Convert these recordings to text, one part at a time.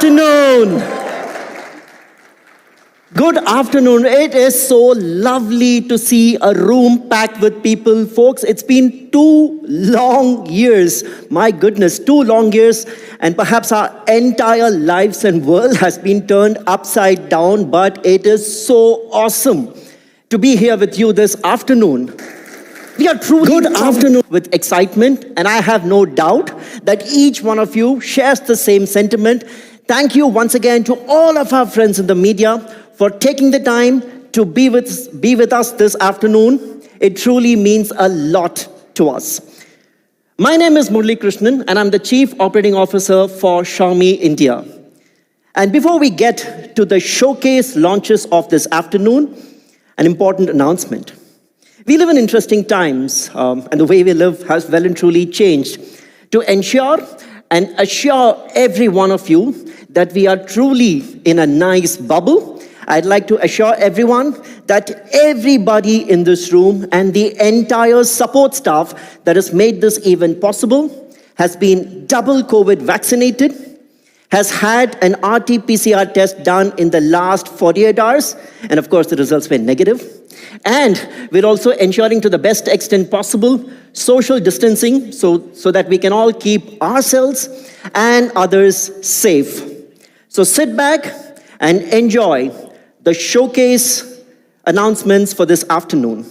afternoon. Good afternoon. It is so lovely to see a room packed with people. Folks, it's been 2 long years. My goodness, 2 long years. And perhaps our entire lives and world has been turned upside down. But it is so awesome to be here with you this afternoon. We are truly good afternoon with excitement. And I have no doubt that each one of you shares the same sentiment. Thank you once again to all of our friends in the media for taking the time to be with us this afternoon. It truly means a lot to us. My name is Murali Krishnan, and I'm the Chief Operating Officer for Xiaomi India. And before we get to the showcase launches of this afternoon, an important announcement. We live in interesting times, and the way we live has well and truly changed. To ensure and assure every one of you that we are truly in a nice bubble, I'd like to assure everyone that everybody in this room and the entire support staff that has made this event possible has been double COVID vaccinated, has had an RT-PCR test done in the last 48 hours, and of course the results were negative. And we're also ensuring to the best extent possible social distancing so that we can all keep ourselves and others safe. So sit back and enjoy the showcase announcements for this afternoon.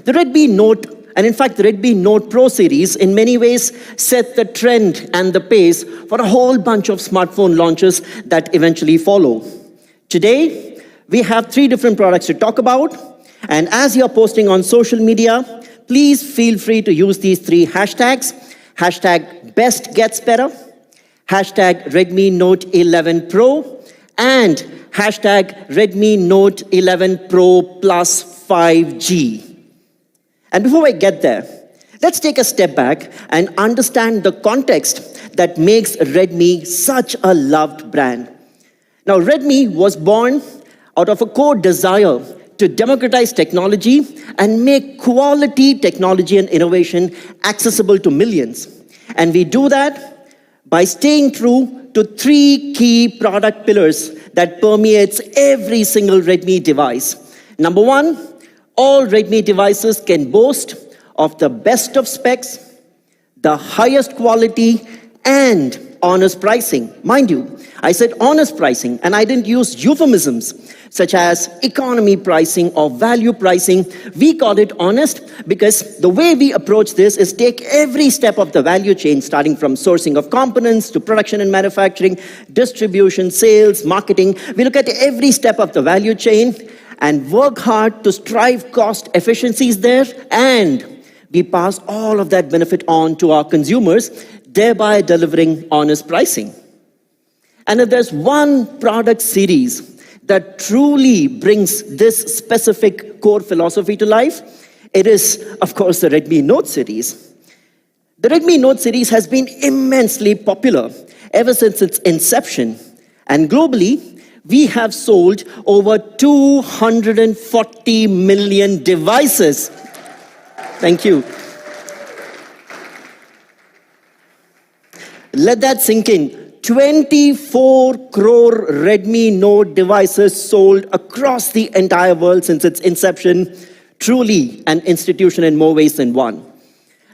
The Redmi Note, and in fact the Redmi Note Pro series, in many ways set the trend and the pace for a whole bunch of smartphone launches that eventually follow. Today, we have 3 different products to talk about, and as you're posting on social media, please feel free to use these 3 hashtags. Hashtag #BestGetsBetter, hashtag Redmi Note 11 Pro, and hashtag Redmi Note 11 Pro Plus 5G. And before I get there, let's take a step back and understand the context that makes Redmi such a loved brand. Now, Redmi was born out of a core desire to democratize technology and make quality technology and innovation accessible to millions. And we do that by staying true to 3 key product pillars that permeates every single Redmi device. Number 1, all Redmi devices can boast of the best of specs, the highest quality, and honest pricing. Mind you, I said honest pricing, and I didn't use euphemisms such as economy pricing or value pricing. We call it honest because the way we approach this is take every step of the value chain, starting from sourcing of components to production and manufacturing, distribution, sales, marketing. We look at every step of the value chain and work hard to strive cost efficiencies there, and we pass all of that benefit on to our consumers, thereby delivering honest pricing. And if there's one product series that truly brings this specific core philosophy to life, it is, of course, the Redmi Note series. The Redmi Note series has been immensely popular ever since its inception. And globally, we have sold over 240 million devices. Thank you. Let that sink in. 24 crore Redmi Note devices sold across the entire world since its inception. Truly an institution in more ways than one.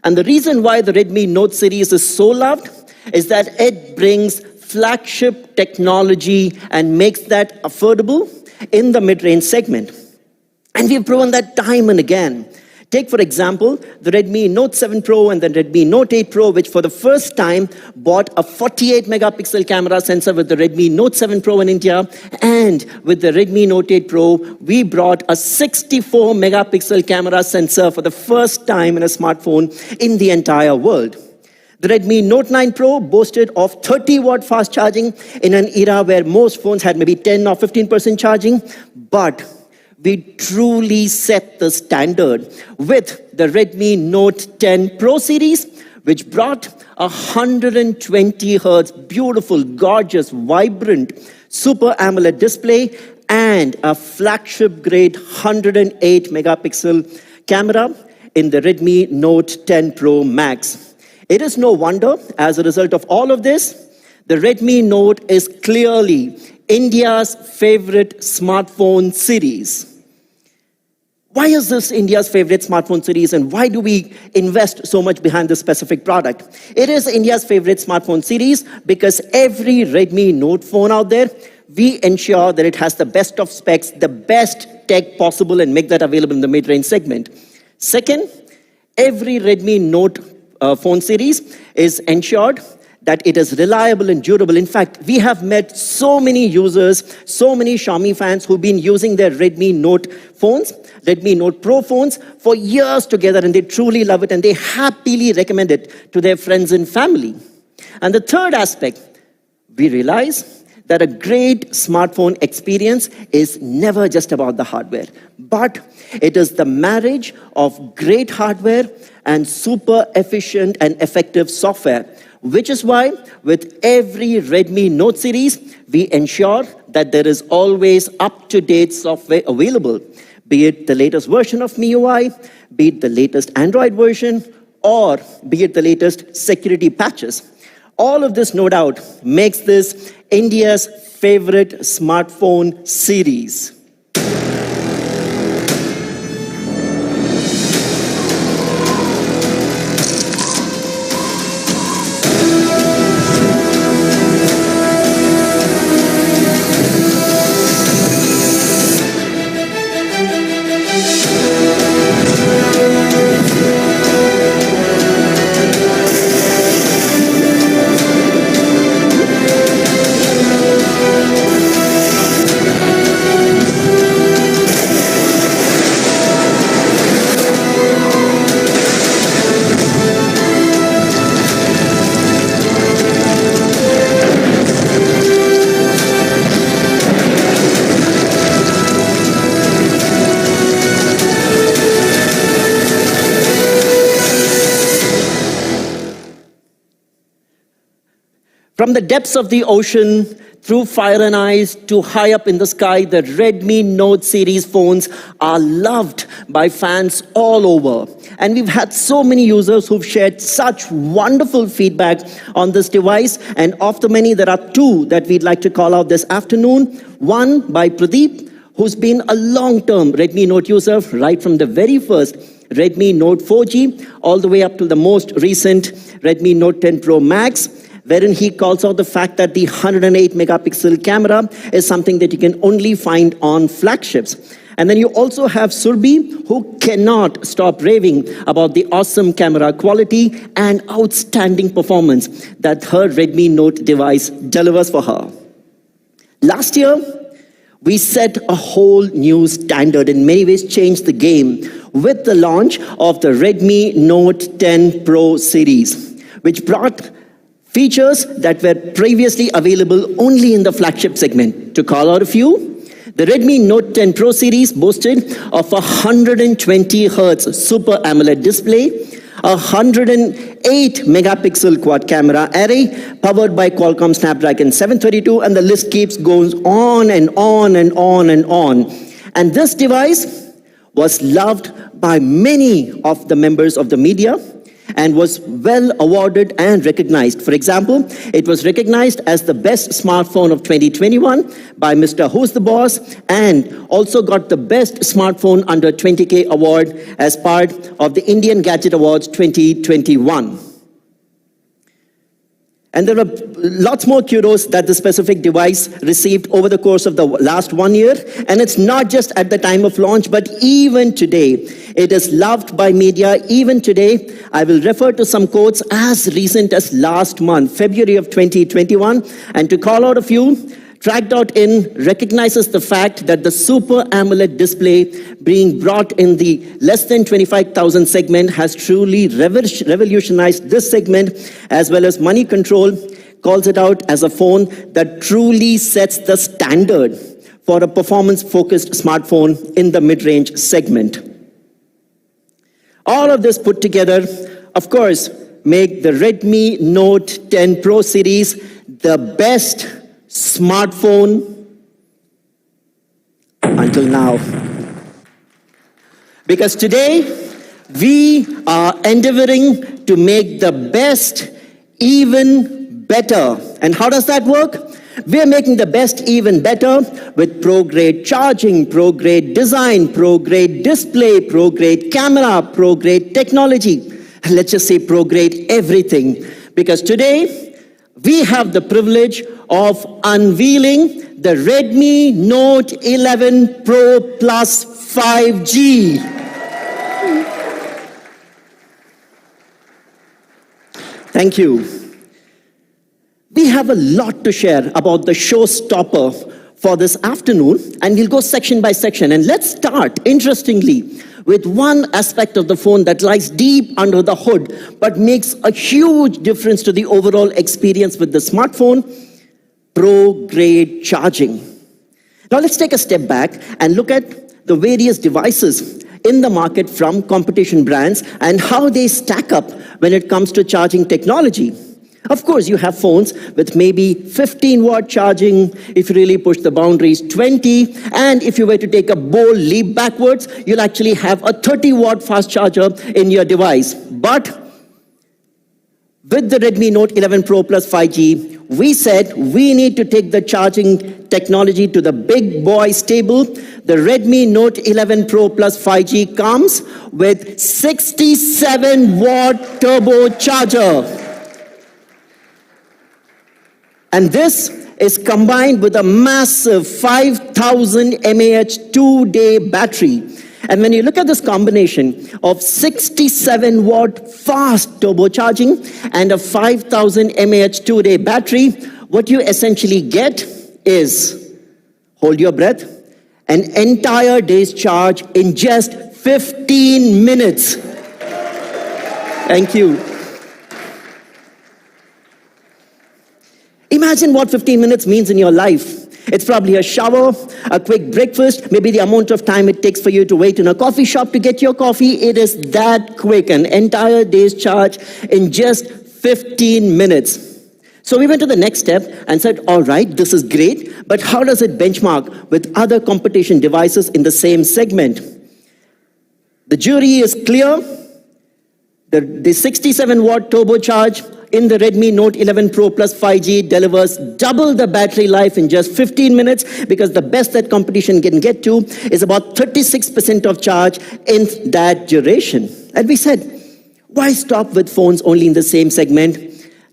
And the reason why the Redmi Note series is so loved is that it brings flagship technology and makes that affordable in the mid-range segment. And we've proven that time and again. Take, for example, the Redmi Note 7 Pro and the Redmi Note 8 Pro, which for the first time bought a 48-megapixel camera sensor with the Redmi Note 7 Pro in India. And with the Redmi Note 8 Pro, we brought a 64-megapixel camera sensor for the first time in a smartphone in the entire world. The Redmi Note 9 Pro boasted of 30-watt fast charging in an era where most phones had maybe 10 or 15% charging. But we truly set the standard with the Redmi Note 10 Pro series, which brought a 120 Hz beautiful, gorgeous, vibrant Super AMOLED display and a flagship-grade 108-megapixel camera in the Redmi Note 10 Pro Max. It is no wonder, as a result of all of this, The Redmi Note is clearly India's favorite smartphone series. Why is this India's favorite smartphone series and why do we invest so much behind this specific product? It is India's favorite smartphone series because every Redmi Note phone out there, we ensure that it has the best of specs, the best tech possible and make that available in the mid-range segment. Second, every Redmi Note phone series is ensured that it is reliable and durable. In fact, we have met so many users, so many Xiaomi fans who've been using their Redmi Note phones, Redmi Note Pro phones for years together, and they truly love it and they happily recommend it to their friends and family. And the third aspect, we realize that a great smartphone experience is never just about the hardware, but it is the marriage of great hardware and super efficient and effective software. Which is why with every Redmi Note series, we ensure that there is always up-to-date software available, be it the latest version of MIUI, be it the latest Android version, or be it the latest security patches. All of this, no doubt, makes this India's favorite smartphone series. From the depths of the ocean, through fire and ice, to high up in the sky, the Redmi Note series phones are loved by fans all over. And we've had so many users who've shared such wonderful feedback on this device. And of the many, there are two that we'd like to call out this afternoon. One by Pradeep, who's been a long-term Redmi Note user right from the very first Redmi Note 4G all the way up to the most recent Redmi Note 10 Pro Max, wherein he calls out the fact that the 108 megapixel camera is something that you can only find on flagships. And then you also have Surbi, who cannot stop raving about the awesome camera quality and outstanding performance that her Redmi Note device delivers for her. Last year, we set a whole new standard, in many ways changed the game with the launch of the Redmi Note 10 Pro series, which brought features that were previously available only in the flagship segment. To call out a few, the Redmi Note 10 Pro series boasted of a 120 Hz Super AMOLED display, a 108 megapixel quad camera array powered by Qualcomm Snapdragon 732, and the list keeps going on and on and on and on. And this device was loved by many of the members of the media and was well awarded and recognized. For example, it was recognized as the best smartphone of 2021 by Mr. Who's the Boss, and also got the best smartphone under 20K award as part of the Indian Gadget Awards 2021. And there are lots more kudos that the specific device received over the course of the last 1 year. And it's not just at the time of launch, but even today. It is loved by media. Even today, I will refer to some quotes as recent as last month, February of 2021. And to call out a few, Track.in recognizes the fact that the Super AMOLED display being brought in the less than 25,000 segment has truly revolutionized this segment, as well as Money Control calls it out as a phone that truly sets the standard for a performance-focused smartphone in the mid-range segment. All of this put together, of course, make the Redmi Note 10 Pro series the best smartphone until now. Because today, we are endeavoring to make the best even better. And how does that work? We're making the best even better with pro-grade charging, pro-grade design, pro-grade display, pro-grade camera, pro-grade technology. Let's just say pro-grade everything. Because today, we have the privilege of unveiling the Redmi Note 11 Pro Plus 5G. Thank you. We have a lot to share about the showstopper for this afternoon, and we'll go section by section. And let's start, interestingly, with one aspect of the phone that lies deep under the hood, but makes a huge difference to the overall experience with the smartphone: pro-grade charging. Now let's take a step back and look at the various devices in the market from competition brands and how they stack up when it comes to charging technology. Of course, you have phones with maybe 15-watt charging, if you really push the boundaries, 20, and if you were to take a bold leap backwards, you'll actually have a 30-watt fast charger in your device. But with the Redmi Note 11 Pro Plus 5G, we said we need to take the charging technology to the big boys table. The Redmi Note 11 Pro Plus 5G comes with 67-watt turbocharger. And this is combined with a massive 5,000 mAh 2-day battery. And when you look at this combination of 67-watt fast turbocharging and a 5,000 mAh 2-day battery, what you essentially get is, hold your breath, an entire day's charge in just 15 minutes. Thank you. Imagine what 15 minutes means in your life. It's probably a shower, a quick breakfast, maybe the amount of time it takes for you to wait in a coffee shop to get your coffee. It is that quick, an entire day's charge in just 15 minutes. So we went to the next step and said, all right, this is great, but how does it benchmark with other competition devices in the same segment? The jury is clear. The 67-watt turbocharge in the Redmi Note 11 Pro Plus 5G delivers double the battery life in just 15 minutes, because the best that competition can get to is about 36% of charge in that duration. And we said, why stop with phones only in the same segment?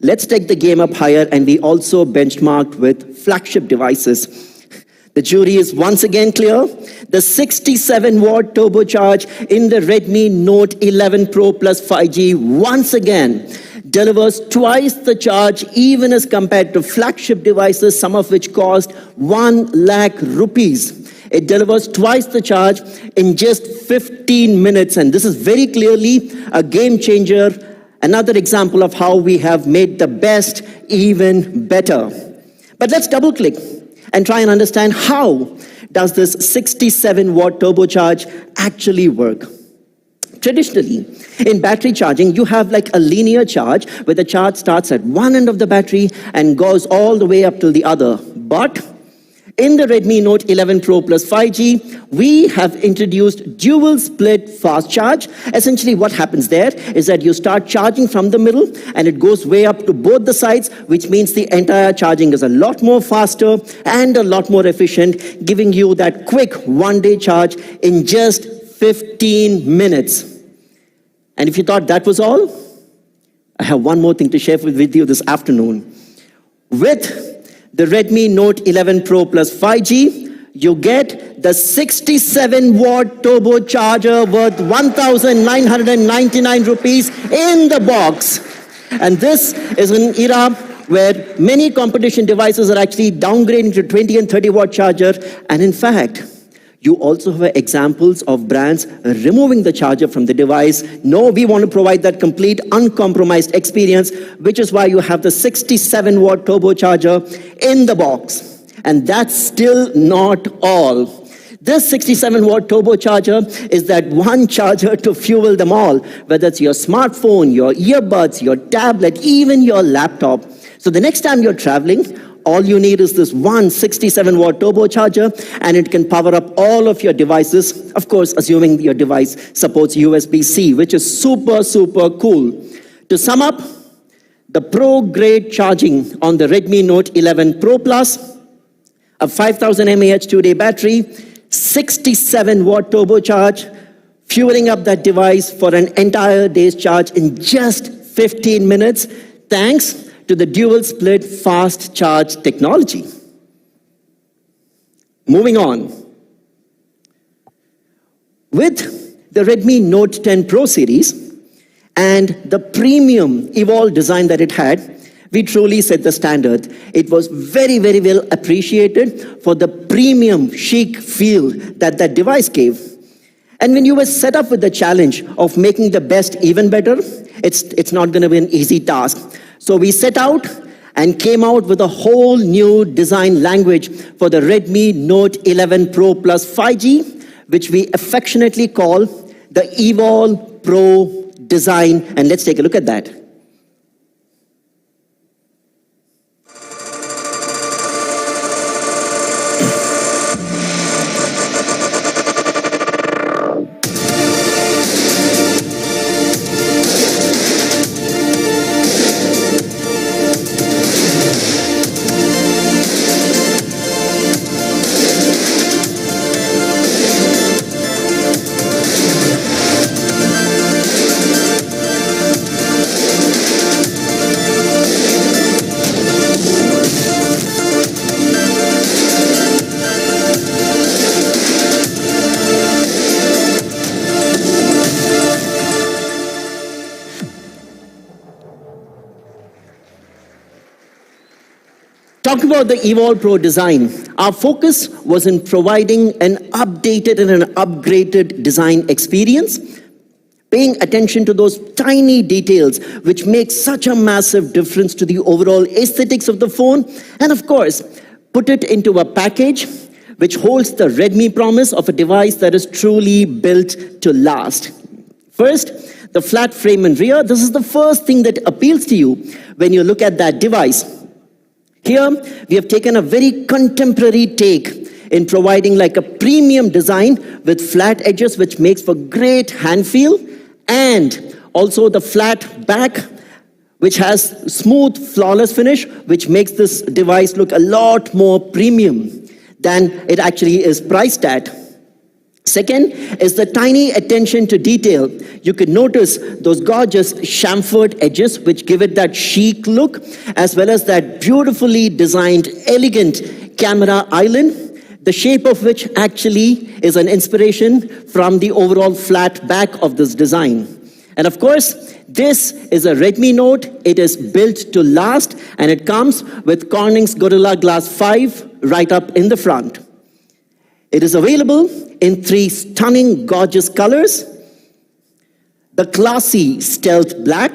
Let's take the game up higher, and we also benchmarked with flagship devices. The jury is once again clear. The 67-watt turbocharge in the Redmi Note 11 Pro Plus 5G once again delivers twice the charge, even as compared to flagship devices, some of which cost 1 lakh rupees. It delivers twice the charge in just 15 minutes. And this is very clearly a game changer. Another example of how we have made the best even better. But let's double click and try and understand how does this 67-watt turbocharge actually work. Traditionally, in battery charging, you have like a linear charge where the charge starts at one end of the battery and goes all the way up till the other. But in the Redmi Note 11 Pro Plus 5G, we have introduced dual split fast charge. Essentially what happens there is that you start charging from the middle and it goes way up to both the sides, which means the entire charging is a lot more faster and a lot more efficient, giving you that quick one-day charge in just 15 minutes. And if you thought that was all, I have one more thing to share with you this afternoon. With the Redmi Note 11 Pro Plus 5G, you get the 67-watt turbocharger worth 1,999 rupees in the box. And this is an era where many competition devices are actually downgrading to 20 and 30-watt charger. And in fact, you also have examples of brands removing the charger from the device. No, we want to provide that complete uncompromised experience, which is why you have the 67-watt turbocharger in the box. And that's still not all. This 67-watt turbocharger is that one charger to fuel them all, whether it's your smartphone, your earbuds, your tablet, even your laptop. So the next time you're traveling, all you need is this one 67-watt turbocharger, and it can power up all of your devices, of course, assuming your device supports USB-C, which is super, super cool. To sum up, the pro-grade charging on the Redmi Note 11 Pro Plus, a 5000 mAh 2-day battery, 67-watt turbocharge, fueling up that device for an entire day's charge in just 15 minutes, thanks to the dual-split fast charge technology. Moving on. With the Redmi Note 10 Pro series and the premium Evolve design that it had, we truly set the standard. It was very, very well appreciated for the premium chic feel that that device gave. And when you were set up with the challenge of making the best even better, it's not going to be an easy task. So we set out and came out with a whole new design language for the Redmi Note 11 Pro Plus 5G, which we affectionately call the Evolve Pro design. And let's take a look at that. Talking about the Evolve Pro design, our focus was in providing an updated and an upgraded design experience, paying attention to those tiny details which make such a massive difference to the overall aesthetics of the phone, and of course, put it into a package which holds the Redmi promise of a device that is truly built to last. First, the flat frame and rear. This is the first thing that appeals to you when you look at that device. Here, we have taken a very contemporary take in providing like a premium design with flat edges, which makes for great hand feel, and also the flat back, which has smooth, flawless finish, which makes this device look a lot more premium than it actually is priced at. Second is the tiny attention to detail. You can notice those gorgeous chamfered edges which give it that chic look, as well as that beautifully designed, elegant camera island, the shape of which actually is an inspiration from the overall flat back of this design. And of course, this is a Redmi Note. It is built to last, and it comes with Corning's Gorilla Glass 5 right up in the front. It is available in 3 stunning, gorgeous colors: the classy stealth black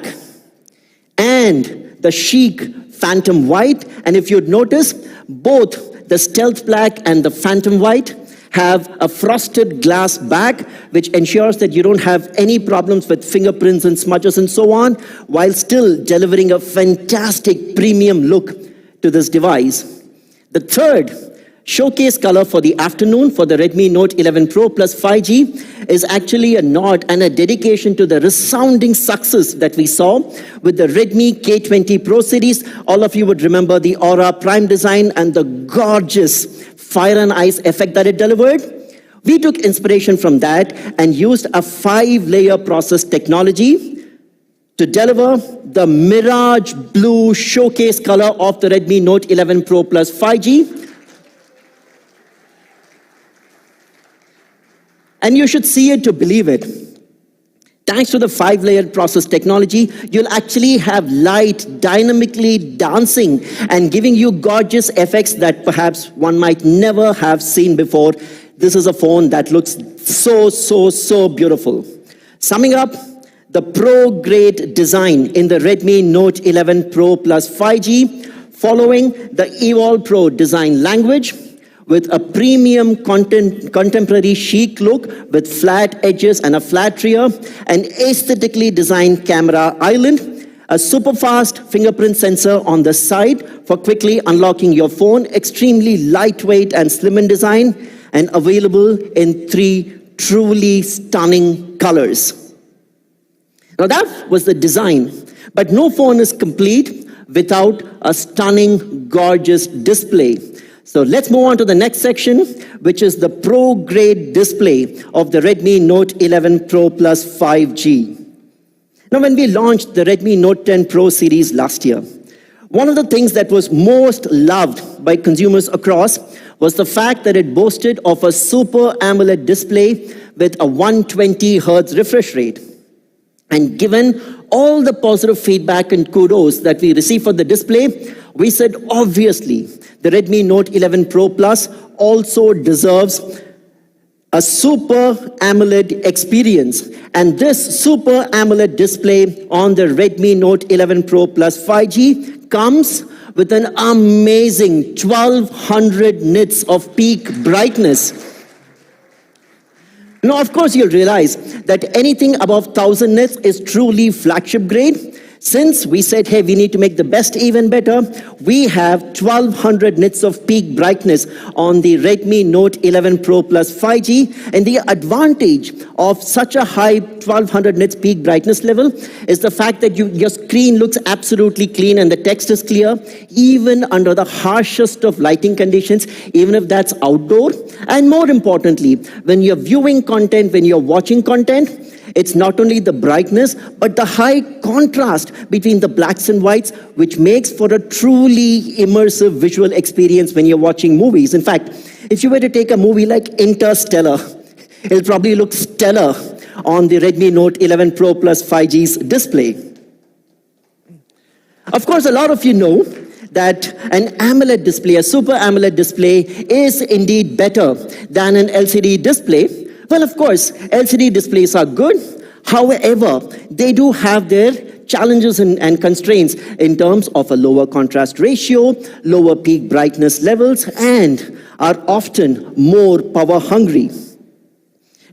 and the chic phantom white. And if you'd notice, both the stealth black and the phantom white have a frosted glass back, which ensures that you don't have any problems with fingerprints and smudges and so on, while still delivering a fantastic premium look to this device. The third showcase color for the afternoon for the Redmi Note 11 Pro Plus 5G is actually a nod and a dedication to the resounding success that we saw with the Redmi K20 Pro series. All of you would remember the Aura Prime design and the gorgeous fire and ice effect that it delivered. We took inspiration from that and used a 5-layer process technology to deliver the Mirage Blue showcase color of the Redmi Note 11 Pro Plus 5G. And you should see it to believe it. Thanks to the 5-layer process technology, you'll actually have light dynamically dancing and giving you gorgeous effects that perhaps one might never have seen before. This is a phone that looks so beautiful. Summing up, the pro-grade design in the Redmi Note 11 Pro Plus 5G, following the Evolve Pro design language, with a premium contemporary chic look with flat edges and a flat rear, an aesthetically designed camera island, a super fast fingerprint sensor on the side for quickly unlocking your phone, extremely lightweight and slim in design, and available in 3 truly stunning colors. Now that was the design. But no phone is complete without a stunning, gorgeous display. So let's move on to the next section, which is the pro-grade display of the Redmi Note 11 Pro Plus 5G. Now, when we launched the Redmi Note 10 Pro series last year, one of the things that was most loved by consumers across was the fact that it boasted of a Super AMOLED display with a 120 Hz refresh rate. And given all the positive feedback and kudos that we received for the display, we said obviously the Redmi Note 11 Pro Plus also deserves a Super AMOLED experience. And this Super AMOLED display on the Redmi Note 11 Pro Plus 5G comes with an amazing 1200 nits of peak brightness. Now, of course, you'll realize that anything above 1000 nits is truly flagship grade. Since we said, hey, we need to make the best even better, we have 1200 nits of peak brightness on the Redmi Note 11 Pro Plus 5G. And the advantage of such a high 1200 nits peak brightness level is the fact that your screen looks absolutely clean and the text is clear, even under the harshest of lighting conditions, even if that's outdoor. And more importantly, when you're viewing content, when you're watching content, it's not only the brightness, but the high contrast between the blacks and whites, which makes for a truly immersive visual experience when you're watching movies. In fact, if you were to take a movie like Interstellar, it'll probably look stellar on the Redmi Note 11 Pro Plus 5G's display. Of course, a lot of you know that an AMOLED display, a Super AMOLED display, is indeed better than an LCD display. Well, of course, LCD displays are good. However, they do have their challenges and constraints in terms of a lower contrast ratio, lower peak brightness levels, and are often more power hungry.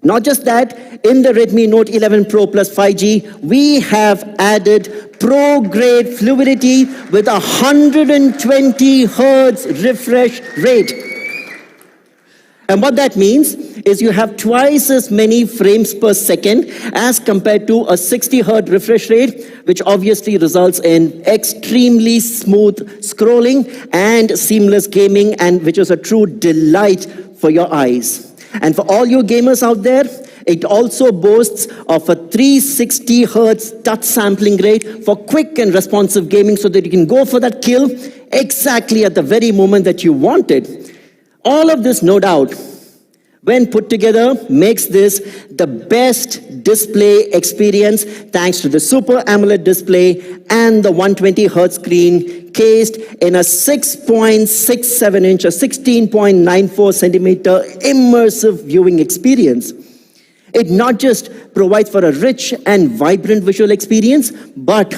Not just that, in the Redmi Note 11 Pro Plus 5G, we have added pro-grade fluidity with 120 Hz refresh rate. And what that means is you have twice as many frames per second as compared to a 60 Hz refresh rate, which obviously results in extremely smooth scrolling and seamless gaming, and which is a true delight for your eyes. And for all you gamers out there, it also boasts of a 360 Hz touch sampling rate for quick and responsive gaming so that you can go for that kill exactly at the very moment that you want it. All of this, no doubt, when put together, makes this the best display experience thanks to the Super AMOLED display and the 120 Hz screen cased in a 6.67 inch or 16.94 centimeter immersive viewing experience. It not just provides for a rich and vibrant visual experience, but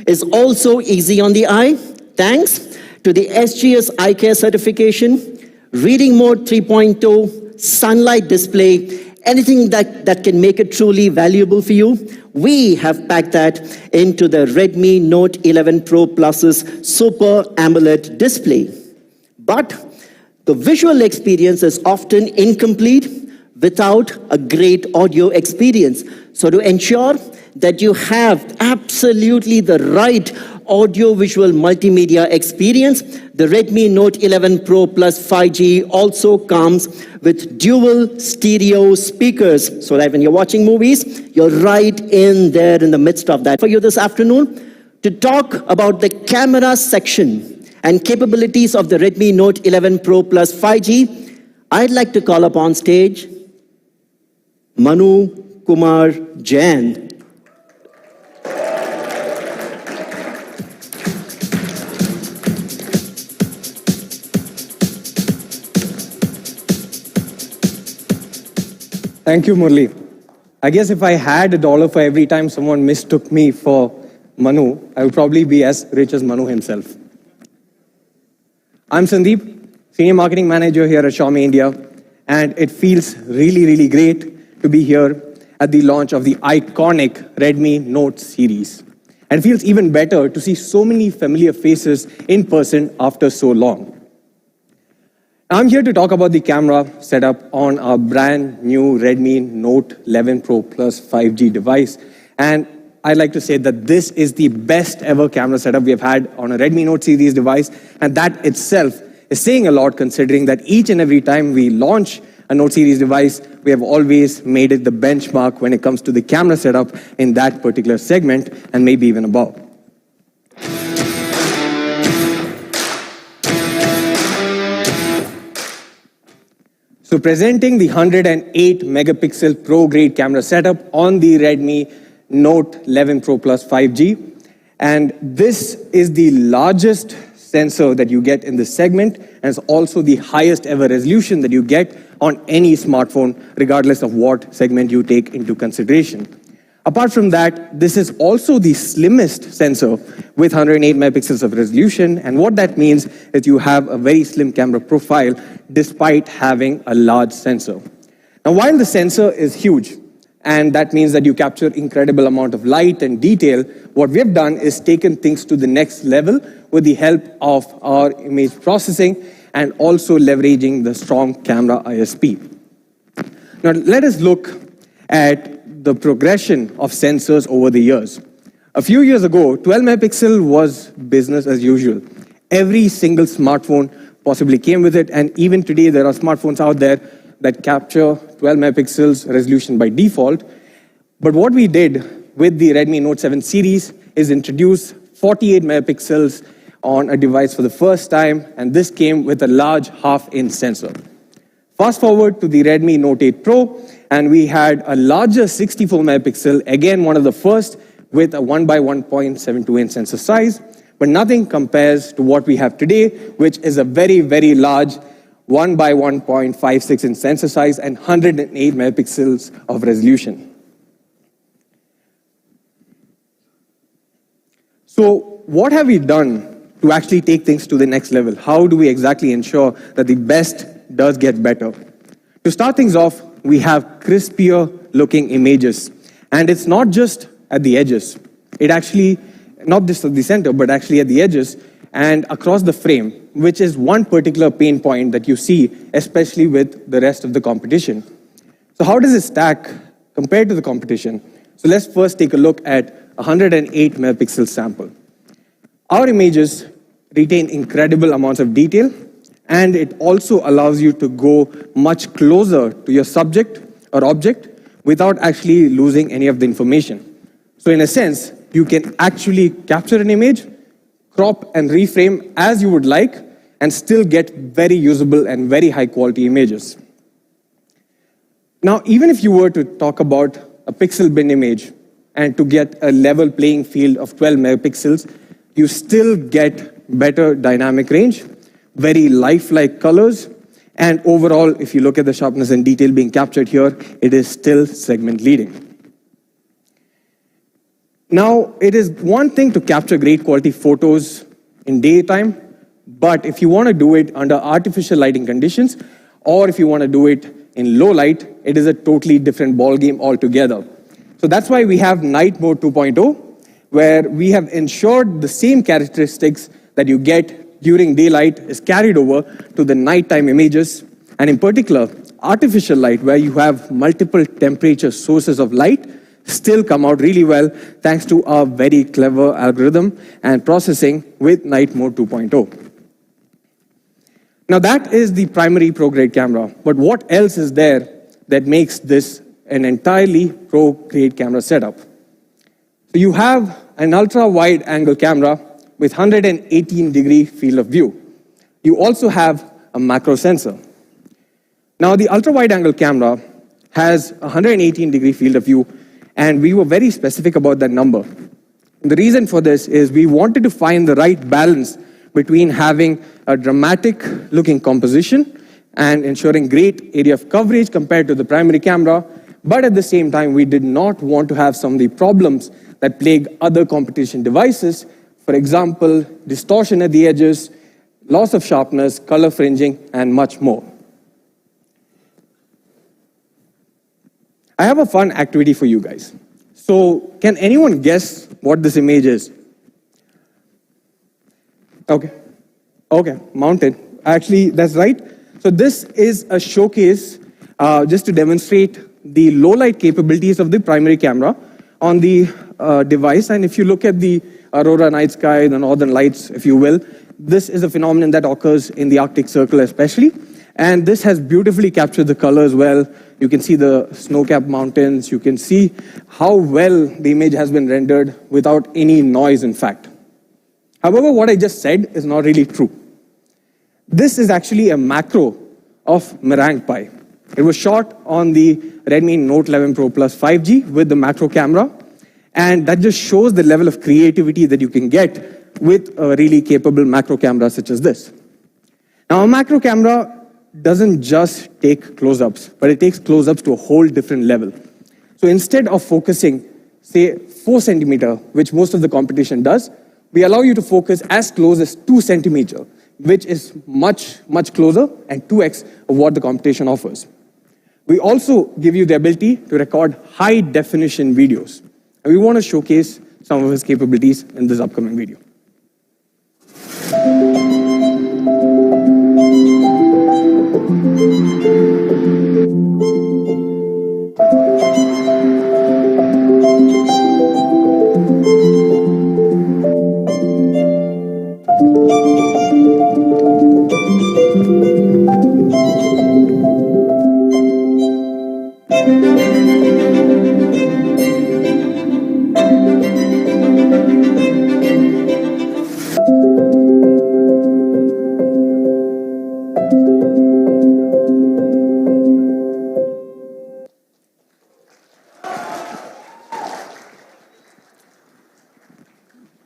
is also easy on the eye thanks to the SGS Eye Care certification, Reading Mode 3.2, sunlight display, anything that can make it truly valuable for you. We have packed that into the Redmi Note 11 Pro Plus's Super AMOLED display. But the visual experience is often incomplete without a great audio experience. So to ensure that you have absolutely the right audio-visual multimedia experience, the Redmi Note 11 Pro Plus 5G also comes with dual stereo speakers, so that when you're watching movies, you're right in there in the midst of that. For you this afternoon, to talk about the camera section and capabilities of the Redmi Note 11 Pro Plus 5G, I'd like to call upon stage Manu Kumar Jain. Thank you, Murli. I guess if I had $1 for every time someone mistook me for Manu, I would probably be as rich as Manu himself. I'm Sandeep, Senior Marketing Manager here at Xiaomi India, and it feels really, really great to be here at the launch of the iconic Redmi Note series. And it feels even better to see so many familiar faces in person after so long. I'm here to talk about the camera setup on our brand new Redmi Note 11 Pro Plus 5G device. And I'd like to say that this is the best ever camera setup we have had on a Redmi Note series device, and that itself is saying a lot considering that each and every time we launch a Note series device, we have always made it the benchmark when it comes to the camera setup in that particular segment and maybe even above. So presenting the 108 megapixel pro-grade camera setup on the Redmi Note 11 Pro Plus 5G. And this is the largest sensor that you get in this segment, and it's also the highest ever resolution that you get on any smartphone, regardless of what segment you take into consideration. Apart from that, this is also the slimmest sensor with 108 megapixels of resolution, and what that means is you have a very slim camera profile despite having a large sensor. Now, while the sensor is huge, and that means that you capture incredible amount of light and detail, what we have done is taken things to the next level with the help of our image processing and also leveraging the strong camera ISP. Now, let us look at the progression of sensors over the years. A few years ago, 12 megapixel was business as usual. Every single smartphone possibly came with it, and even today there are smartphones out there that capture 12 megapixels resolution by default. But what we did with the Redmi Note 7 series is introduce 48 megapixels on a device for the first time, and this came with a large half-inch sensor. Fast forward to the Redmi Note 8 Pro, and we had a larger 64 megapixel, again one of the first, with a 1 by 1.72 inch sensor size, but nothing compares to what we have today, which is a very, very large 1 by 1.56 inch sensor size and 108 megapixels of resolution. So what have we done to actually take things to the next level? How do we exactly ensure that the best does get better? To start things off, we have crispier looking images. And it's not just at the edges. It actually, not just at the center, but actually at the edges and across the frame, which is one particular pain point that you see, especially with the rest of the competition. So how does it stack compared to the competition? So let's first take a look at a 108 megapixel sample. Our images retain incredible amounts of detail, and it also allows you to go much closer to your subject or object without actually losing any of the information. So in a sense, you can actually capture an image, crop and reframe as you would like, and still get very usable and very high quality images. Now, even if you were to talk about a pixel bin image and to get a level playing field of 12 megapixels, you still get better dynamic range, very lifelike colors, and overall, if you look at the sharpness and detail being captured here, it is still segment leading. Now, it is one thing to capture great quality photos in daytime, but if you want to do it under artificial lighting conditions, or if you want to do it in low light, it is a totally different ballgame altogether. So that's why we have Night Mode 2.0, where we have ensured the same characteristics that you get during daylight is carried over to the nighttime images, and in particular, artificial light, where you have multiple temperature sources of light, still come out really well thanks to our very clever algorithm and processing with Night Mode 2.0. Now that is the primary pro-grade camera, but what else is there that makes this an entirely pro-grade camera setup? So you have an ultra-wide angle camera with 118-degree field of view. You also have a macro sensor. Now the ultra-wide angle camera has a 118-degree field of view, and we were very specific about that number. The reason for this is we wanted to find the right balance between having a dramatic looking composition and ensuring great area of coverage compared to the primary camera, but at the same time, we did not want to have some of the problems that plague other competition devices. For example, distortion at the edges, loss of sharpness, color fringing, and much more. I have a fun activity for you guys. So, can anyone guess what this image is? Okay, mountain. Actually, that's right. So this is a showcase just to demonstrate the low light capabilities of the primary camera on the device. And if you look at the aurora night sky, the northern lights, if you will, this is a phenomenon that occurs in the Arctic Circle especially. And this has beautifully captured the colors well. You can see the snow-capped mountains. You can see how well the image has been rendered without any noise, in fact. However, what I just said is not really true. This is actually a macro of Meringue Pi. It was shot on the Redmi Note 11 Pro Plus 5G with the macro camera, and that just shows the level of creativity that you can get with a really capable macro camera such as this. Now, a macro camera doesn't just take close-ups, but it takes close-ups to a whole different level. So instead of focusing, say, 4 centimeter, which most of the competition does, we allow you to focus as close as 2 centimeter, which is much, much closer and 2x of what the competition offers. We also give you the ability to record high-definition videos. And we want to showcase some of its capabilities in this upcoming video.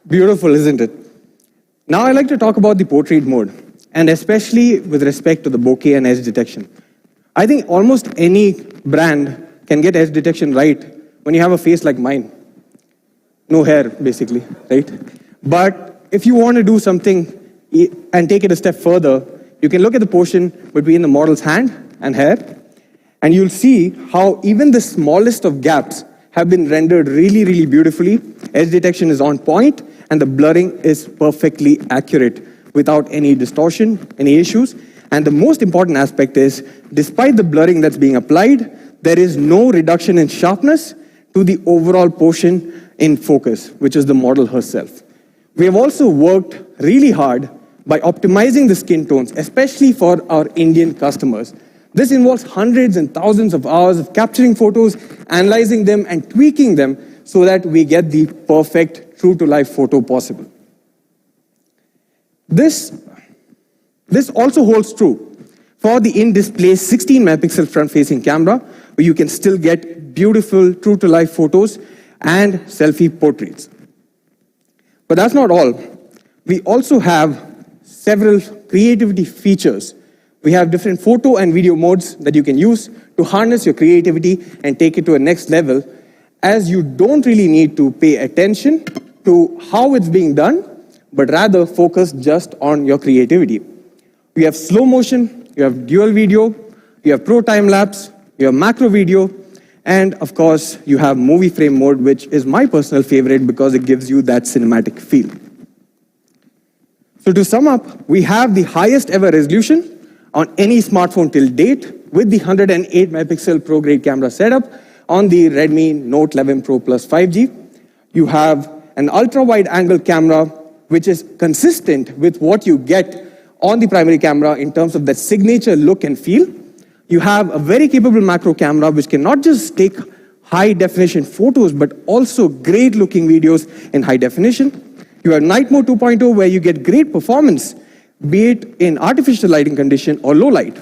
Beautiful, isn't it? Now I'd like to talk about the portrait mode, and especially with respect to the bokeh and edge detection. I think almost any brand can get edge detection right when you have a face like mine. No hair, basically, right? But if you want to do something and take it a step further, you can look at the portion between the model's hand and hair, and you'll see how even the smallest of gaps have been rendered really, really beautifully. Edge detection is on point, and the blurring is perfectly accurate without any distortion, any issues. And the most important aspect is, despite the blurring that's being applied, there is no reduction in sharpness to the overall portion in focus, which is the model herself. We have also worked really hard by optimizing the skin tones, especially for our Indian customers. This involves hundreds and thousands of hours of capturing photos, analyzing them, and tweaking them so that we get the perfect true-to-life photo possible. This also holds true for the in-display 16-megapixel front-facing camera, where you can still get beautiful true-to-life photos and selfie portraits. But that's not all. We also have several creativity features. We have different photo and video modes that you can use to harness your creativity and take it to a next level, as you don't really need to pay attention to how it's being done, but rather focus just on your creativity. We have slow motion, you have dual video, you have pro time lapse, you have macro video, and of course, you have movie frame mode, which is my personal favorite because it gives you that cinematic feel. So to sum up, we have the highest ever resolution on any smartphone till date with the 108 megapixel pro-grade camera setup on the Redmi Note 11 Pro Plus 5G. You have an ultra-wide angle camera which is consistent with what you get on the primary camera in terms of that signature look and feel. You have a very capable macro camera which can not just take high definition photos but also great looking videos in high definition. You have Night Mode 2.0 where you get great performance, be it in artificial lighting condition or low light.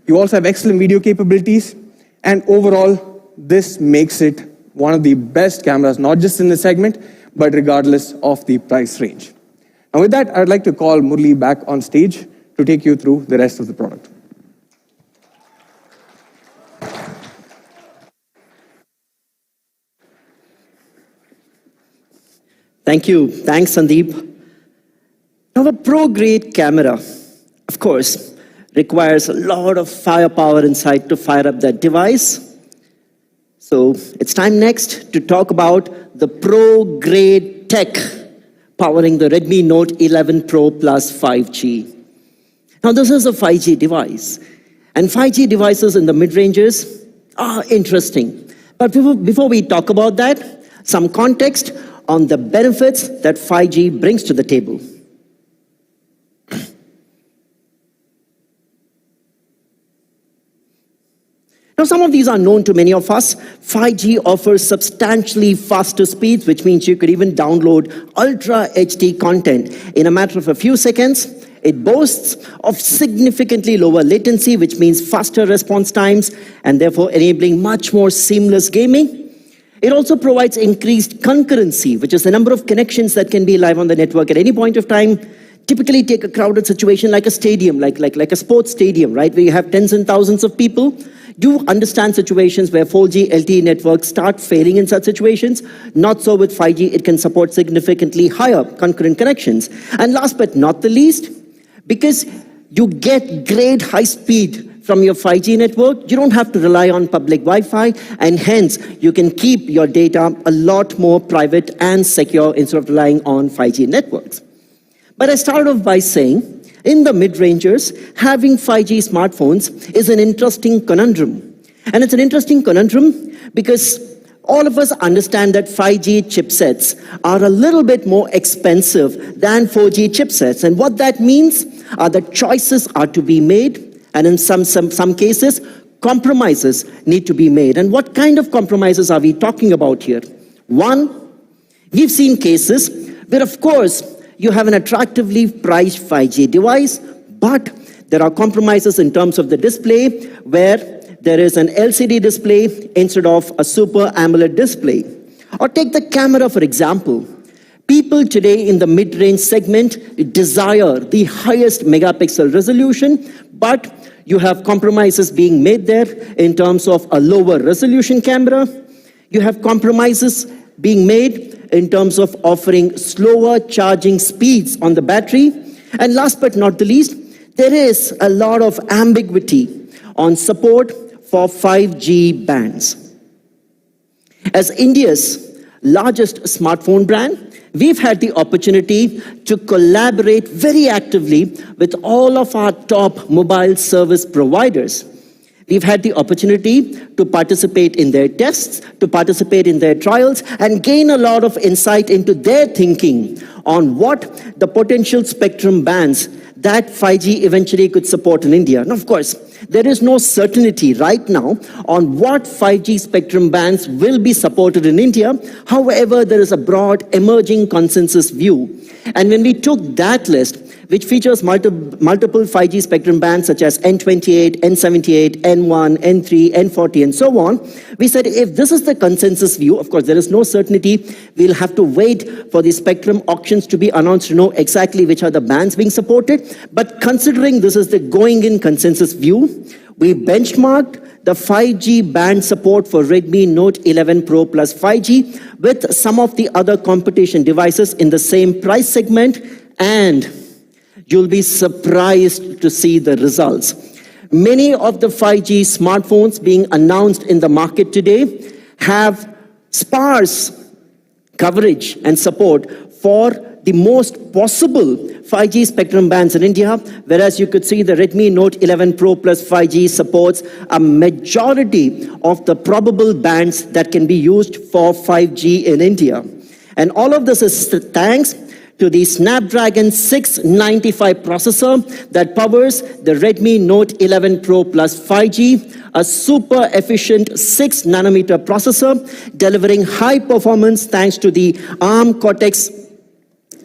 You also have excellent video capabilities, and overall, this makes it one of the best cameras, not just in the segment, but regardless of the price range. And with that, I'd like to call Murli back on stage to take you through the rest of the product. Thank you. Thanks, Sandeep. Now, a pro-grade camera, of course, requires a lot of firepower inside to fire up that device. So it's time next to talk about the pro-grade tech powering the Redmi Note 11 Pro Plus 5G. Now, this is a 5G device, and 5G devices in the mid-ranges are interesting. But before we talk about that, some context on the benefits that 5G brings to the table. Now, some of these are known to many of us. 5G offers substantially faster speeds, which means you could even download Ultra HD content in a matter of a few seconds. It boasts of significantly lower latency, which means faster response times and therefore enabling much more seamless gaming. It also provides increased concurrency, which is the number of connections that can be live on the network at any point of time. Typically take a crowded situation like a stadium, like a sports stadium, right, where you have tens and thousands of people. Do understand situations where 4G LTE networks start failing in such situations. Not so with 5G, it can support significantly higher concurrent connections. And last but not the least, because you get great high speed from your 5G network, you don't have to rely on public Wi-Fi, and hence you can keep your data a lot more private and secure instead of relying on 5G networks. But I started off by saying, in the mid-rangers, having 5G smartphones is an interesting conundrum. And it's an interesting conundrum because all of us understand that 5G chipsets are a little bit more expensive than 4G chipsets. And what that means are that choices are to be made, and in some cases, compromises need to be made. And what kind of compromises are we talking about here? One, we've seen cases where, of course, you have an attractively priced 5G device, but there are compromises in terms of the display, where there is an LCD display instead of a Super AMOLED display. Or take the camera, for example. People today in the mid-range segment desire the highest megapixel resolution, but you have compromises being made there in terms of a lower resolution camera. You have compromises being made in terms of offering slower charging speeds on the battery. And last but not the least, there is a lot of ambiguity on support for 5G bands. As India's largest smartphone brand, we've had the opportunity to collaborate very actively with all of our top mobile service providers. We've had the opportunity to participate in their tests, to participate in their trials, and gain a lot of insight into their thinking on what the potential spectrum bands that 5G eventually could support in India. And of course, there is no certainty right now on what 5G spectrum bands will be supported in India. However, there is a broad emerging consensus view. And when we took that list, which features multiple 5G spectrum bands such as N28, N78, N1, N3, N40, and so on, we said if this is the consensus view, of course, there is no certainty. We'll have to wait for the spectrum auctions to be announced to know exactly which are the bands being supported. But considering this is the going-in consensus view, we benchmarked the 5G band support for Redmi Note 11 Pro Plus 5G with some of the other competition devices in the same price segment, and you'll be surprised to see the results. Many of the 5G smartphones being announced in the market today have sparse coverage and support for the most possible 5G spectrum bands in India, whereas you could see the Redmi Note 11 Pro Plus 5G supports a majority of the probable bands that can be used for 5G in India. And all of this is thanks to the Snapdragon 695 processor that powers the Redmi Note 11 Pro Plus 5G, a super efficient 6 nanometer processor delivering high performance thanks to the ARM Cortex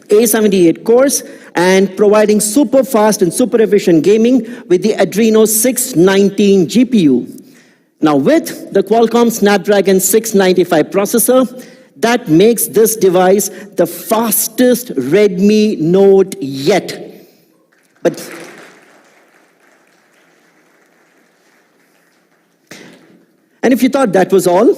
A78 cores and providing super fast and super efficient gaming with the Adreno 619 GPU. Now with the Qualcomm Snapdragon 695 processor, that makes this device the fastest Redmi Note yet. And if you thought that was all,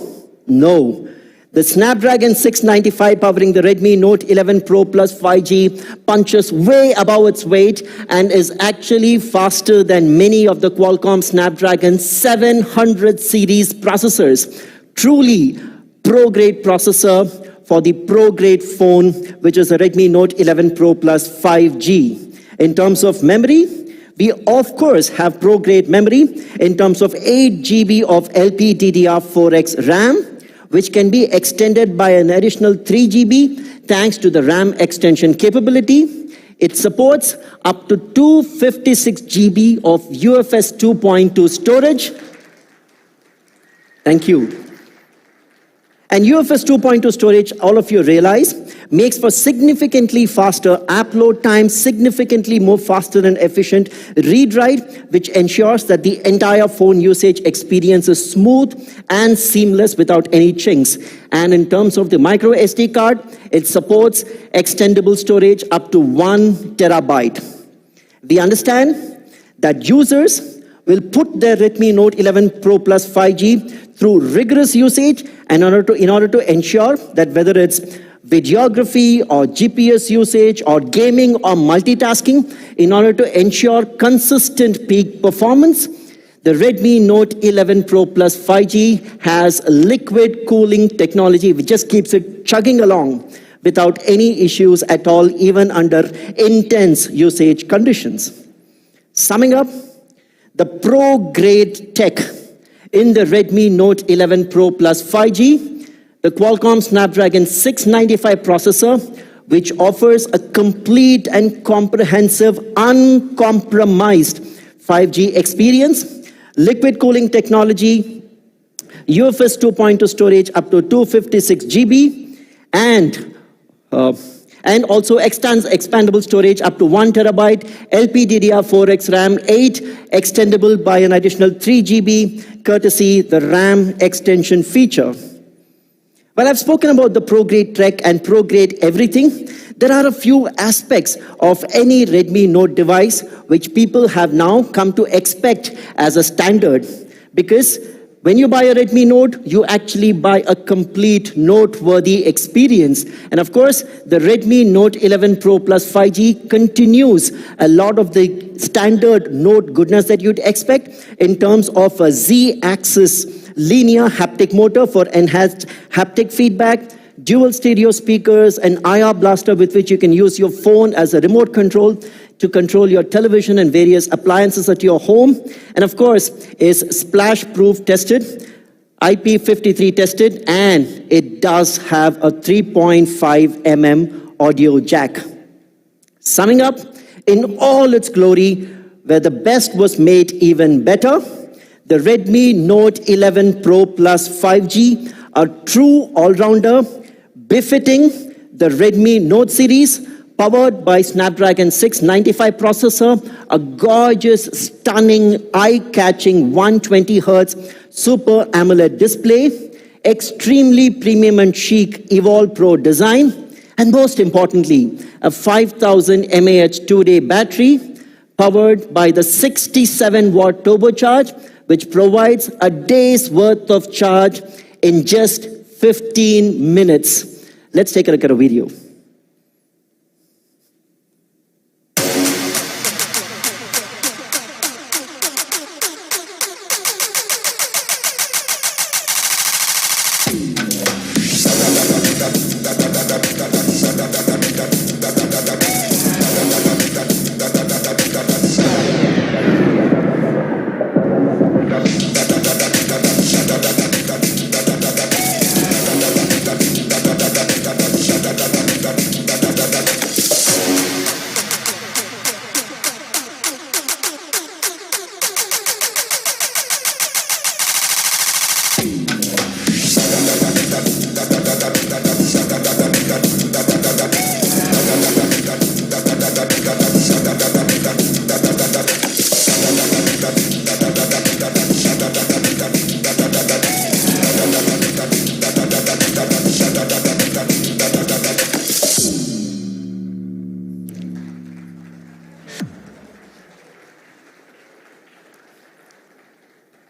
no. The Snapdragon 695 powering the Redmi Note 11 Pro Plus 5G punches way above its weight and is actually faster than many of the Qualcomm Snapdragon 700 series processors. Truly pro-grade processor for the pro-grade phone, which is the Redmi Note 11 Pro Plus 5G. In terms of memory, we of course have pro-grade memory in terms of 8 GB of LPDDR4X RAM, which can be extended by an additional 3 GB thanks to the RAM extension capability. It supports up to 256 GB of UFS 2.2 storage. Thank you. And UFS 2.2 storage, all of you realize, makes for significantly faster app load times, significantly more faster and efficient read-write, which ensures that the entire phone usage experience is smooth and seamless without any chinks. And in terms of the micro SD card, it supports extendable storage up to 1 terabyte. We understand that users will put their Redmi Note 11 Pro Plus 5G through rigorous usage and in order to ensure that whether it's videography or GPS usage or gaming or multitasking, in order to ensure consistent peak performance, the Redmi Note 11 Pro Plus 5G has liquid cooling technology which just keeps it chugging along without any issues at all, even under intense usage conditions. Summing up, the pro-grade tech in the Redmi Note 11 Pro Plus 5G, the Qualcomm Snapdragon 695 processor, which offers a complete and comprehensive, uncompromised 5G experience, liquid cooling technology, UFS 2.2 storage up to 256 GB, and also extends expandable storage up to 1 terabyte, LPDDR4X RAM 8, extendable by an additional 3 GB, courtesy the RAM extension feature. Well, I've spoken about the pro-grade tech and pro-grade everything. There are a few aspects of any Redmi Note device which people have now come to expect as a standard, because when you buy a Redmi Note, you actually buy a complete noteworthy experience. And of course, the Redmi Note 11 Pro Plus 5G continues a lot of the standard Note goodness that you'd expect in terms of a Z-axis linear haptic motor for enhanced haptic feedback, dual stereo speakers, and IR blaster with which you can use your phone as a remote control to control your television and various appliances at your home. And of course, is splash-proof tested, IP53 tested, and it does have a 3.5 audio jack. Summing up, in all its glory, where the best was made even better, the Redmi Note 11 Pro Plus 5G, a true all-rounder, befitting the Redmi Note series, powered by Snapdragon 695 processor, a gorgeous, stunning, eye-catching 120Hz Super AMOLED display, extremely premium and chic Evolve Pro design, and most importantly, a 5000 mAh 2-day battery, powered by the 67-watt turbocharge, which provides a day's worth of charge in just 15 minutes. Let's take a look at a video.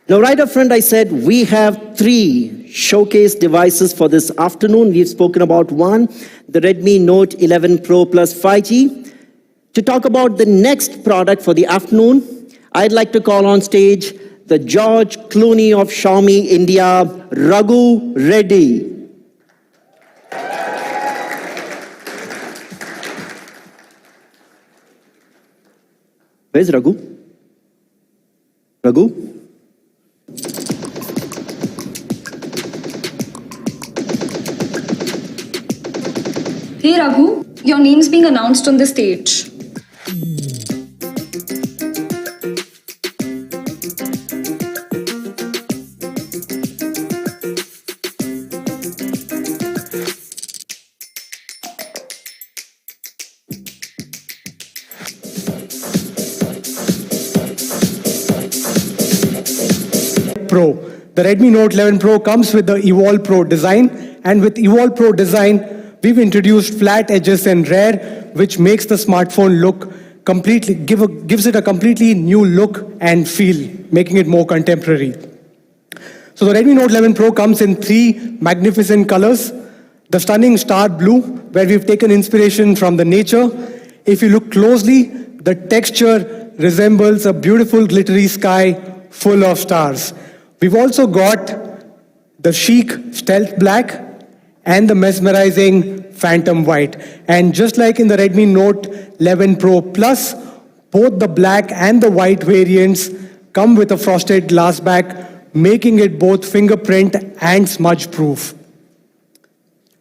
Now, right up front, I said we have 3 showcase devices for this afternoon. We've spoken about one, the Redmi Note 11 Pro Plus 5G. To talk about the next product for the afternoon, I'd like to call on stage the George Clooney of Xiaomi India, Raghu Reddy. Where's Raghu? Raghu? Hey Raghu, your name's being announced on the stage. Pro. The Redmi Note 11 Pro comes with the Evolve Pro design, and with Evolve Pro design, we've introduced flat edges and rear, which makes the smartphone look gives it a completely new look and feel, making it more contemporary. So the Redmi Note 11 Pro comes in three magnificent colors. The stunning star blue, where we've taken inspiration from the nature. If you look closely, the texture resembles a beautiful glittery sky full of stars. We've also got the chic stealth black and the mesmerizing phantom white. And just like in the Redmi Note 11 Pro Plus, both the black and the white variants come with a frosted glass back, making it both fingerprint and smudge proof.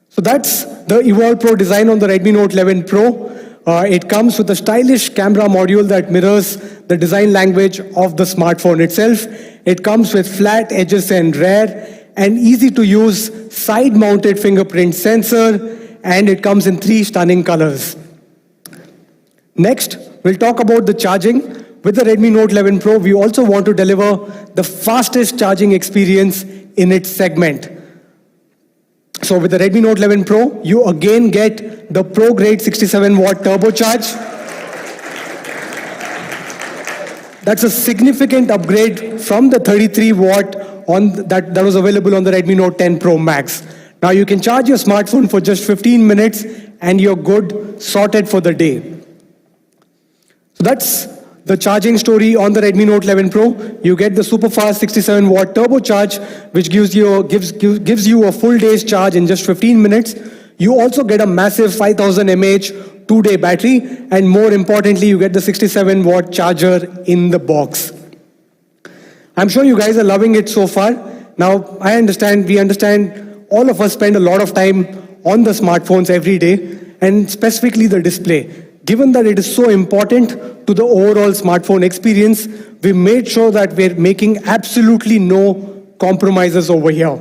So that's the Evolve Pro design on the Redmi Note 11 Pro. It comes with a stylish camera module that mirrors the design language of the smartphone itself. It comes with flat edges and rear, an easy to use side mounted fingerprint sensor, and it comes in three stunning colors. Next, we'll talk about the charging. With the Redmi Note 11 Pro, we also want to deliver the fastest charging experience in its segment. So with the Redmi Note 11 Pro, you again get the Pro grade 67-watt turbocharge. That's a significant upgrade from the 33-watt that was available on the Redmi Note 10 Pro Max. Now you can charge your smartphone for just 15 minutes and you're good, sorted for the day. So that's the charging story on the Redmi Note 11 Pro. You get the super fast 67-watt turbocharge, which gives you a full day's charge in just 15 minutes. You also get a massive 5000 mAh 2-day battery, and more importantly, you get the 67-watt charger in the box. I'm sure you guys are loving it so far. Now, we understand all of us spend a lot of time on the smartphones every day, and specifically the display. Given that it is so important to the overall smartphone experience, we made sure that we're making absolutely no compromises over here.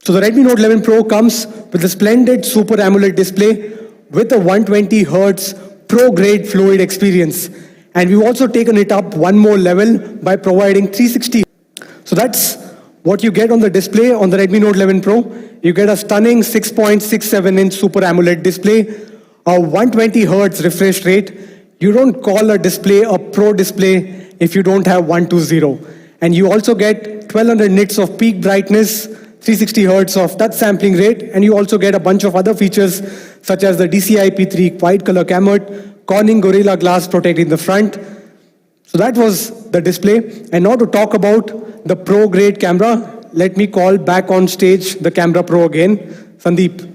So the Redmi Note 11 Pro comes with a splendid Super AMOLED display with a 120 Hz pro-grade fluid experience. And we've also taken it up one more level by providing 360. So that's what you get on the display on the Redmi Note 11 Pro. You get a stunning 6.67-inch Super AMOLED display, a 120 Hz refresh rate. You don't call a display a pro display if you don't have 120. And you also get 1200 nits of peak brightness, 360 Hz of touch sampling rate, and you also get a bunch of other features such as the DCI-P3 wide color gamut, Corning Gorilla Glass protecting the front. So that was the display. And now to talk about the pro grade camera, let me call back on stage the camera pro again, Sandeep.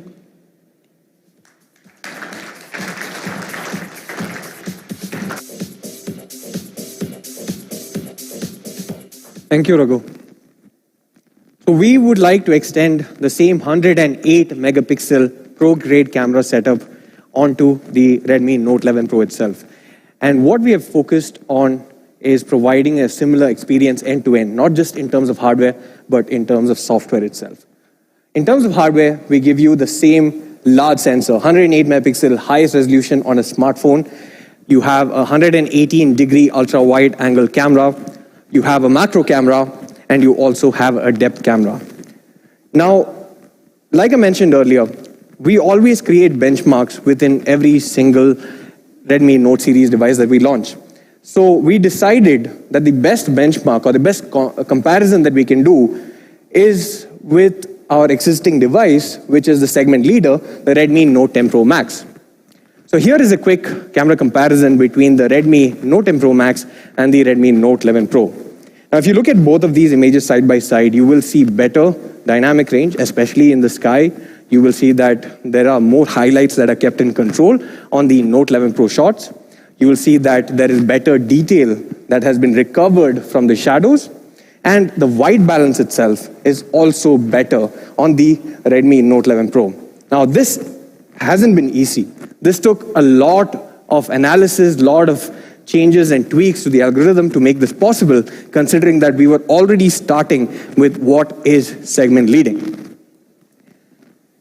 Thank you, Raghu. So we would like to extend the same 108 megapixel pro-grade camera setup onto the Redmi Note 11 Pro itself. And what we have focused on is providing a similar experience end-to-end, not just in terms of hardware, but in terms of software itself. In terms of hardware, we give you the same large sensor, 108 megapixel highest resolution on a smartphone. You have a 118-degree ultra-wide angle camera. You have a macro camera, and you also have a depth camera. Now, like I mentioned earlier, we always create benchmarks within every single Redmi Note series device that we launch. So we decided that the best benchmark or the best comparison that we can do is with our existing device, which is the segment leader, the Redmi Note 10 Pro Max. So here is a quick camera comparison between the Redmi Note 10 Pro Max and the Redmi Note 11 Pro. Now, if you look at both of these images side by side, you will see better dynamic range, especially in the sky. You will see that there are more highlights that are kept in control on the Note 11 Pro shots. You will see that there is better detail that has been recovered from the shadows. And the white balance itself is also better on the Redmi Note 11 Pro. Now, this hasn't been easy. This took a lot of analysis, lot of changes and tweaks to the algorithm to make this possible, considering that we were already starting with what is segment leading.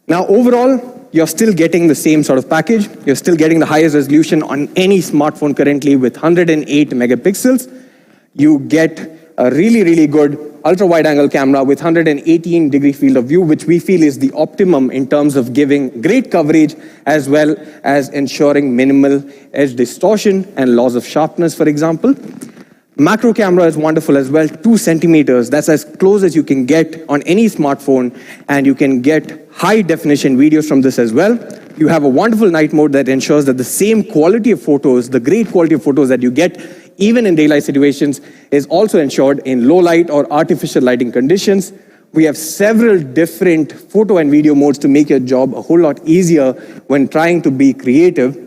Now, overall, you're still getting the same sort of package. You're still getting the highest resolution on any smartphone currently with 108 megapixels. You get a really, really good ultra-wide-angle camera with 118-degree field of view, which we feel is the optimum in terms of giving great coverage as well as ensuring minimal edge distortion and loss of sharpness, for example. Macro camera is wonderful as well, 2 centimeters. That's as close as you can get on any smartphone, and you can get high-definition videos from this as well. You have a wonderful night mode that ensures that the same quality of photos, the great quality of photos that you get even in daylight situations, is also ensured in low light or artificial lighting conditions. We have several different photo and video modes to make your job a whole lot easier when trying to be creative.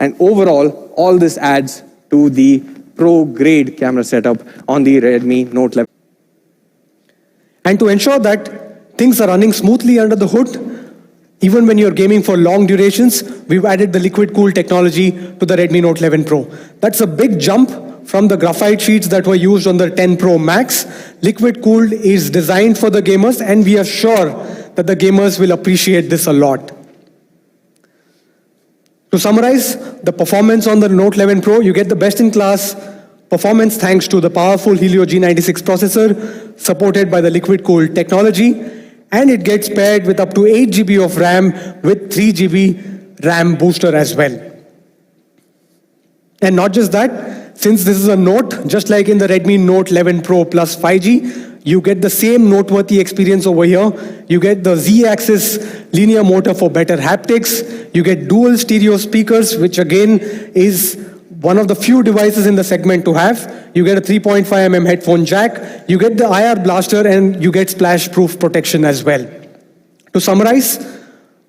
And overall, all this adds to the pro-grade camera setup on the Redmi Note 11. And to ensure that things are running smoothly under the hood, even when you're gaming for long durations, we've added the liquid cool technology to the Redmi Note 11 Pro. That's a big jump from the graphite sheets that were used on the 10 Pro Max. Liquid cooled is designed for the gamers, and we are sure that the gamers will appreciate this a lot. To summarize the performance on the Note 11 Pro, you get the best-in-class performance thanks to the powerful Helio G96 processor supported by the liquid cooled technology, and it gets paired with up to 8 GB of RAM with 3 GB RAM booster as well. And not just that, since this is a Note, just like in the Redmi Note 11 Pro Plus 5G, you get the same noteworthy experience over here. You get the Z-axis linear motor for better haptics. You get dual stereo speakers, which again is one of the few devices in the segment to have. You get a 3.5mm headphone jack. You get the IR blaster, and you get splash-proof protection as well. To summarize,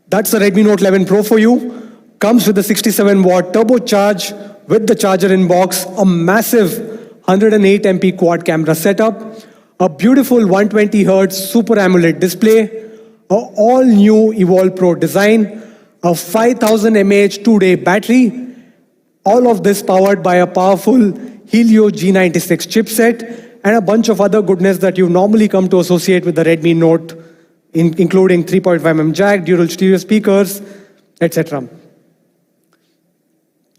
that's the Redmi Note 11 Pro for you. Comes with a 67-watt turbocharge with the charger in box, a massive 108MP quad camera setup, a beautiful 120Hz Super AMOLED display, a all-new Evolve Pro design, a 5000 mAh 2-day battery, all of this powered by a powerful Helio G96 chipset, and a bunch of other goodness that you normally come to associate with the Redmi Note, including 3.5mm jack, dual stereo speakers, etc.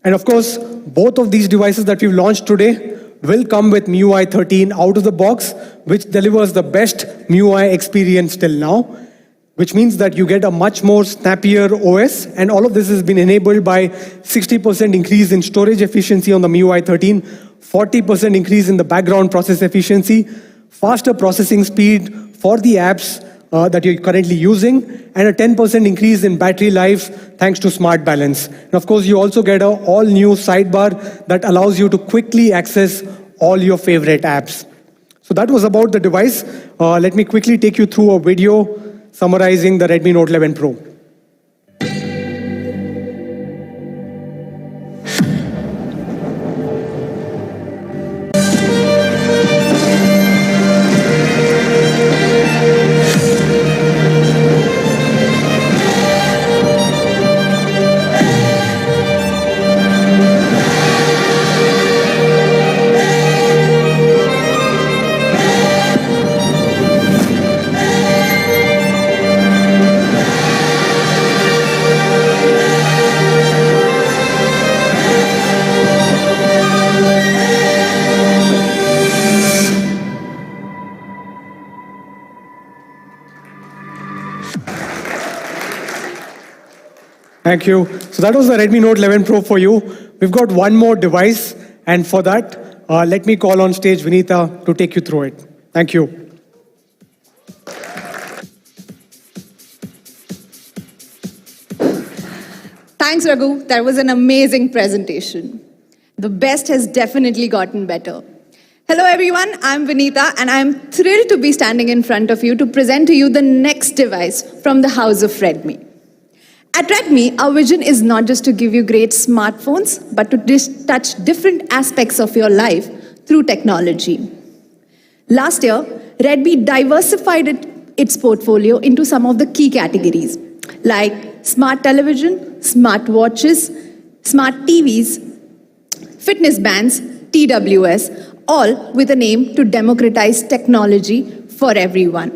And of course, both of these devices that we've launched today will come with MIUI 13 out of the box, which delivers the best MIUI experience till now, which means that you get a much more snappier OS, and all of this has been enabled by 60% increase in storage efficiency on the MIUI 13, 40% increase in the background process efficiency, faster processing speed for the apps that you're currently using, and a 10% increase in battery life thanks to Smart Balance. And of course, you also get an all-new sidebar that allows you to quickly access all your favorite apps. So that was about the device. Let me quickly take you through a video summarizing the Redmi Note 11 Pro. Thank you. So that was the Redmi Note 11 Pro for you. We've got one more device, and for that, let me call on stage Vinita to take you through it. Thank you. Thanks, Raghu. That was an amazing presentation. The best has definitely gotten better. Hello, everyone. I'm Vinita, and I'm thrilled to be standing in front of you to present to you the next device from the house of Redmi. At Redmi, our vision is not just to give you great smartphones, but to touch different aspects of your life through technology. Last year, Redmi diversified its portfolio into some of the key categories. like smart television, smart watches, smart TVs, fitness bands, TWS, all with a aim to democratize technology for everyone.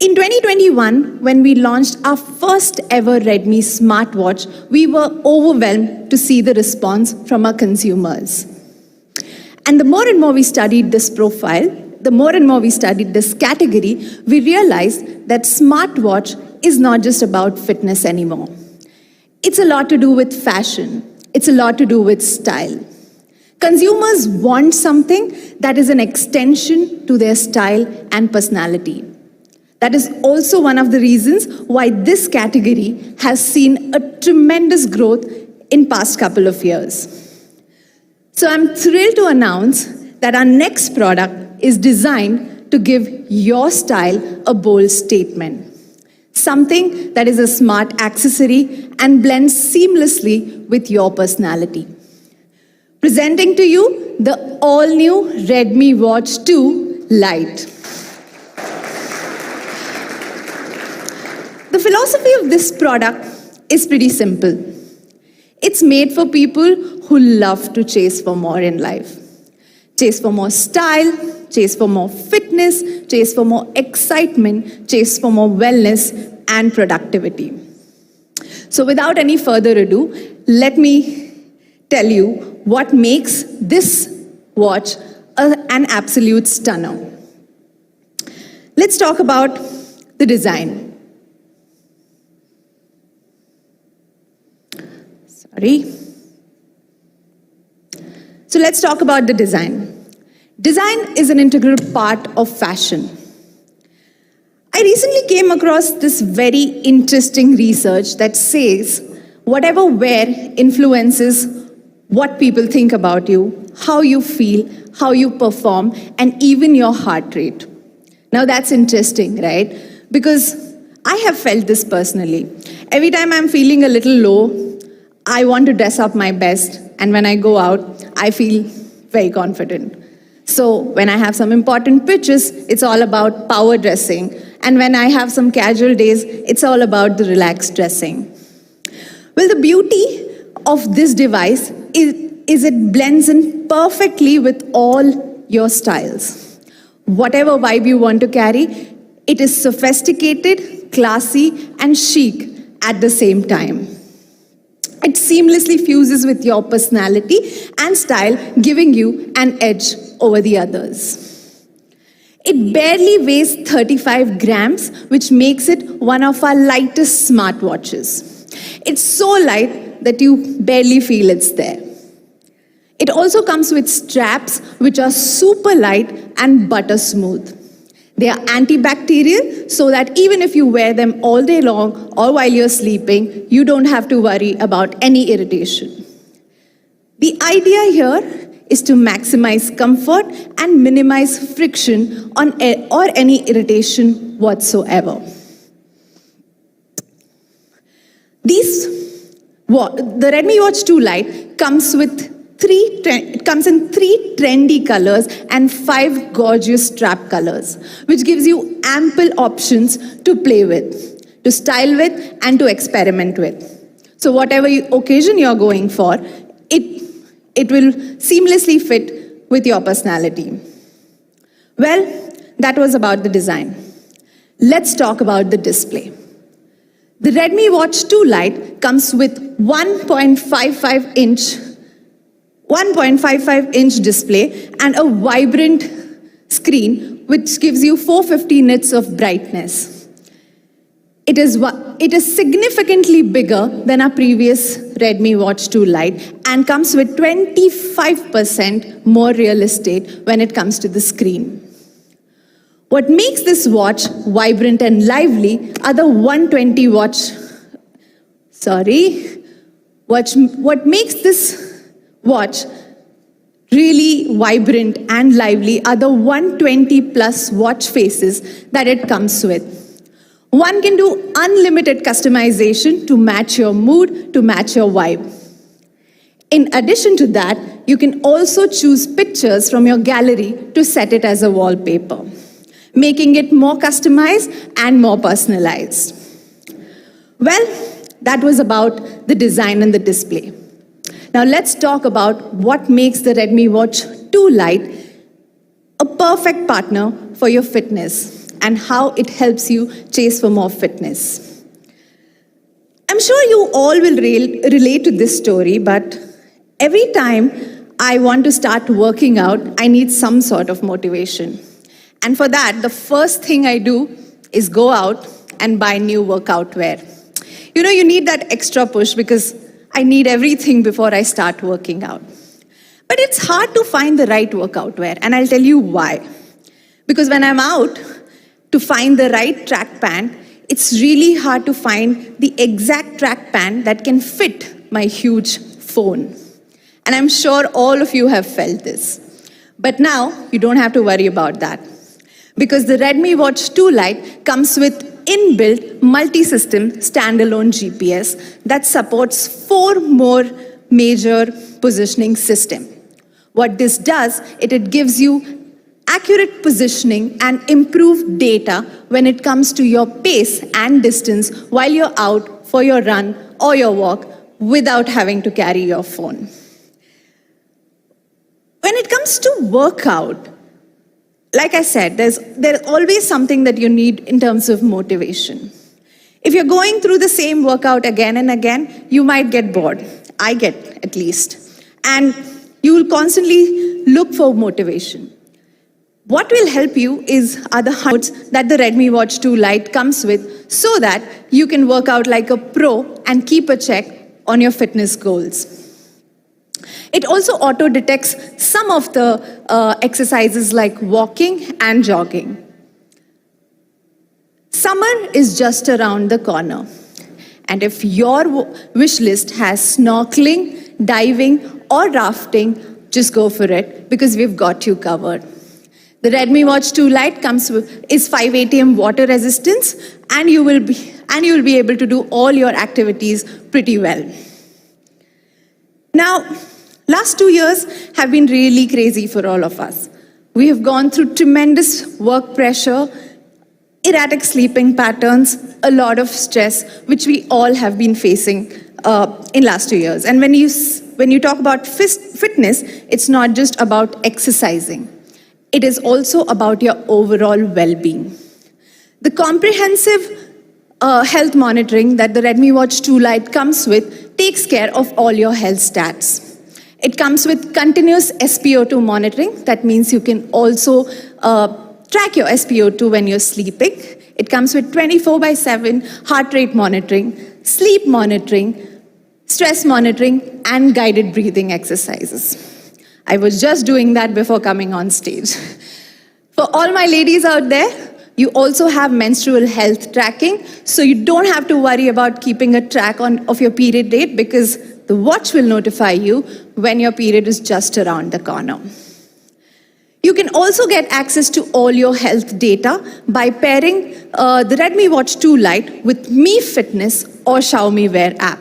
In 2021, when we launched our first ever Redmi smartwatch, we were overwhelmed to see the response from our consumers. And the more and more we studied this profile, the more and more we studied this category, we realized that smartwatch is not just about fitness anymore. It's a lot to do with fashion. It's a lot to do with style. Consumers want something that is an extension to their style and personality. That is also one of the reasons why this category has seen a tremendous growth in past couple of years. So I'm thrilled to announce that our next product is designed to give your style a bold statement. Something that is a smart accessory and blends seamlessly with your personality. Presenting to you the all-new Redmi Watch 2 Lite. The philosophy of this product is pretty simple. It's made for people who love to chase for more in life. Chase for more style, chase for more fitness, chase for more excitement, chase for more wellness and productivity. So without any further ado, let me tell you what makes this watch an absolute stunner. Let's talk about the design. So let's talk about the design. Design is an integral part of fashion. I recently came across this very interesting research that says whatever wear influences what people think about you, how you feel, how you perform, and even your heart rate. Now that's interesting, right? Because I have felt this personally. Every time I'm feeling a little low, I want to dress up my best, and when I go out, I feel very confident. So when I have some important pitches, it's all about power dressing, and when I have some casual days, it's all about the relaxed dressing. Well, the beauty of this device is it blends in perfectly with all your styles. Whatever vibe you want to carry, it is sophisticated, classy, and chic at the same time. It seamlessly fuses with your personality and style, giving you an edge over the others. It barely weighs 35 grams, which makes it one of our lightest smartwatches. It's so light that you barely feel it's there. It also comes with straps, which are super light and butter smooth. They are antibacterial, so that even if you wear them all day long or while you're sleeping, you don't have to worry about any irritation. The idea here is to maximize comfort and minimize friction or any irritation whatsoever. The Redmi Watch 2 Lite comes in 3 trendy colors and 5 gorgeous strap colors, which gives you ample options to play with, to style with, and to experiment with. So whatever occasion you're going for, it will seamlessly fit with your personality. Well, that was about the design. Let's talk about the display. The Redmi Watch 2 Lite comes with 1.55-inch display and a vibrant screen which gives you 450 nits of brightness. It is significantly bigger than our previous Redmi Watch 2 Lite and comes with 25% more real estate when it comes to the screen. What makes this watch vibrant and lively are the 120 What makes this watch really vibrant and lively are the 120 plus watch faces that it comes with. One can do unlimited customization to match your mood, to match your vibe. In addition to that, you can also choose pictures from your gallery to set it as a wallpaper, making it more customized and more personalized. Well, that was about the design and the display. Now let's talk about what makes the Redmi Watch 2 Lite a perfect partner for your fitness and how it helps you chase for more fitness. I'm sure you all will relate to this story, but every time I want to start working out, I need some sort of motivation. And for that, the first thing I do is go out and buy new workout wear. You know, you need that extra push because I need everything before I start working out. But it's hard to find the right workout wear, and I'll tell you why. Because when I'm out to find the right track band, it's really hard to find the exact track band that can fit my huge phone. And I'm sure all of you have felt this. But now, you don't have to worry about that. Because the Redmi Watch 2 Lite comes with inbuilt multi-system standalone GPS that supports 4 more major positioning systems. What this does, it gives you accurate positioning and improved data when it comes to your pace and distance while you're out for your run or your walk without having to carry your phone. When it comes to workout, like I said, there's always something that you need in terms of motivation. If you're going through the same workout again and again, you might get bored. I get, at least. And you will constantly look for motivation. What will help you are the notes that the Redmi Watch 2 Lite comes with so that you can work out like a pro and keep a check on your fitness goals. It also auto-detects some of the exercises like walking and jogging. Summer is just around the corner. And if your wish list has snorkeling, diving, or rafting, just go for it because we've got you covered. The Redmi Watch 2 Lite is 5 water resistance, and you will be able to do all your activities pretty well. Now, last 2 years have been really crazy for all of us. We have gone through tremendous work pressure, erratic sleeping patterns, a lot of stress, which we all have been facing in last 2 years. And when you talk about fitness, it's not just about exercising. It is also about your overall well-being. The comprehensive health monitoring that the Redmi Watch 2 Lite comes with takes care of all your health stats. It comes with continuous SpO2 monitoring. That means you can also track your SpO2 when you're sleeping. It comes with 24/7 heart rate monitoring, sleep monitoring, stress monitoring, and guided breathing exercises. I was just doing that before coming on stage. For all my ladies out there, you also have menstrual health tracking, so you don't have to worry about keeping a track of your period date because the watch will notify you when your period is just around the corner. You can also get access to all your health data by pairing the Redmi Watch 2 Lite with Mi Fitness or Xiaomi Wear app.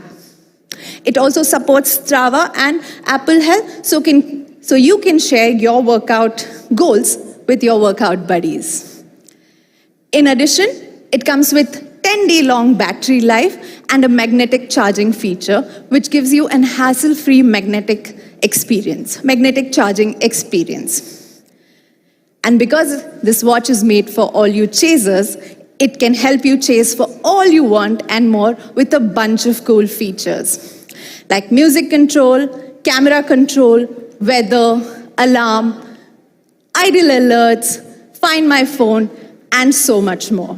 It also supports Strava and Apple Health, so you can share your workout goals with your workout buddies. In addition, it comes with 10-day-long battery life and a magnetic charging feature, which gives you an hassle-free magnetic charging experience. And because this watch is made for all you chasers, it can help you chase for all you want and more with a bunch of cool features, like music control, camera control, weather, alarm, idle alerts, find my phone, and so much more.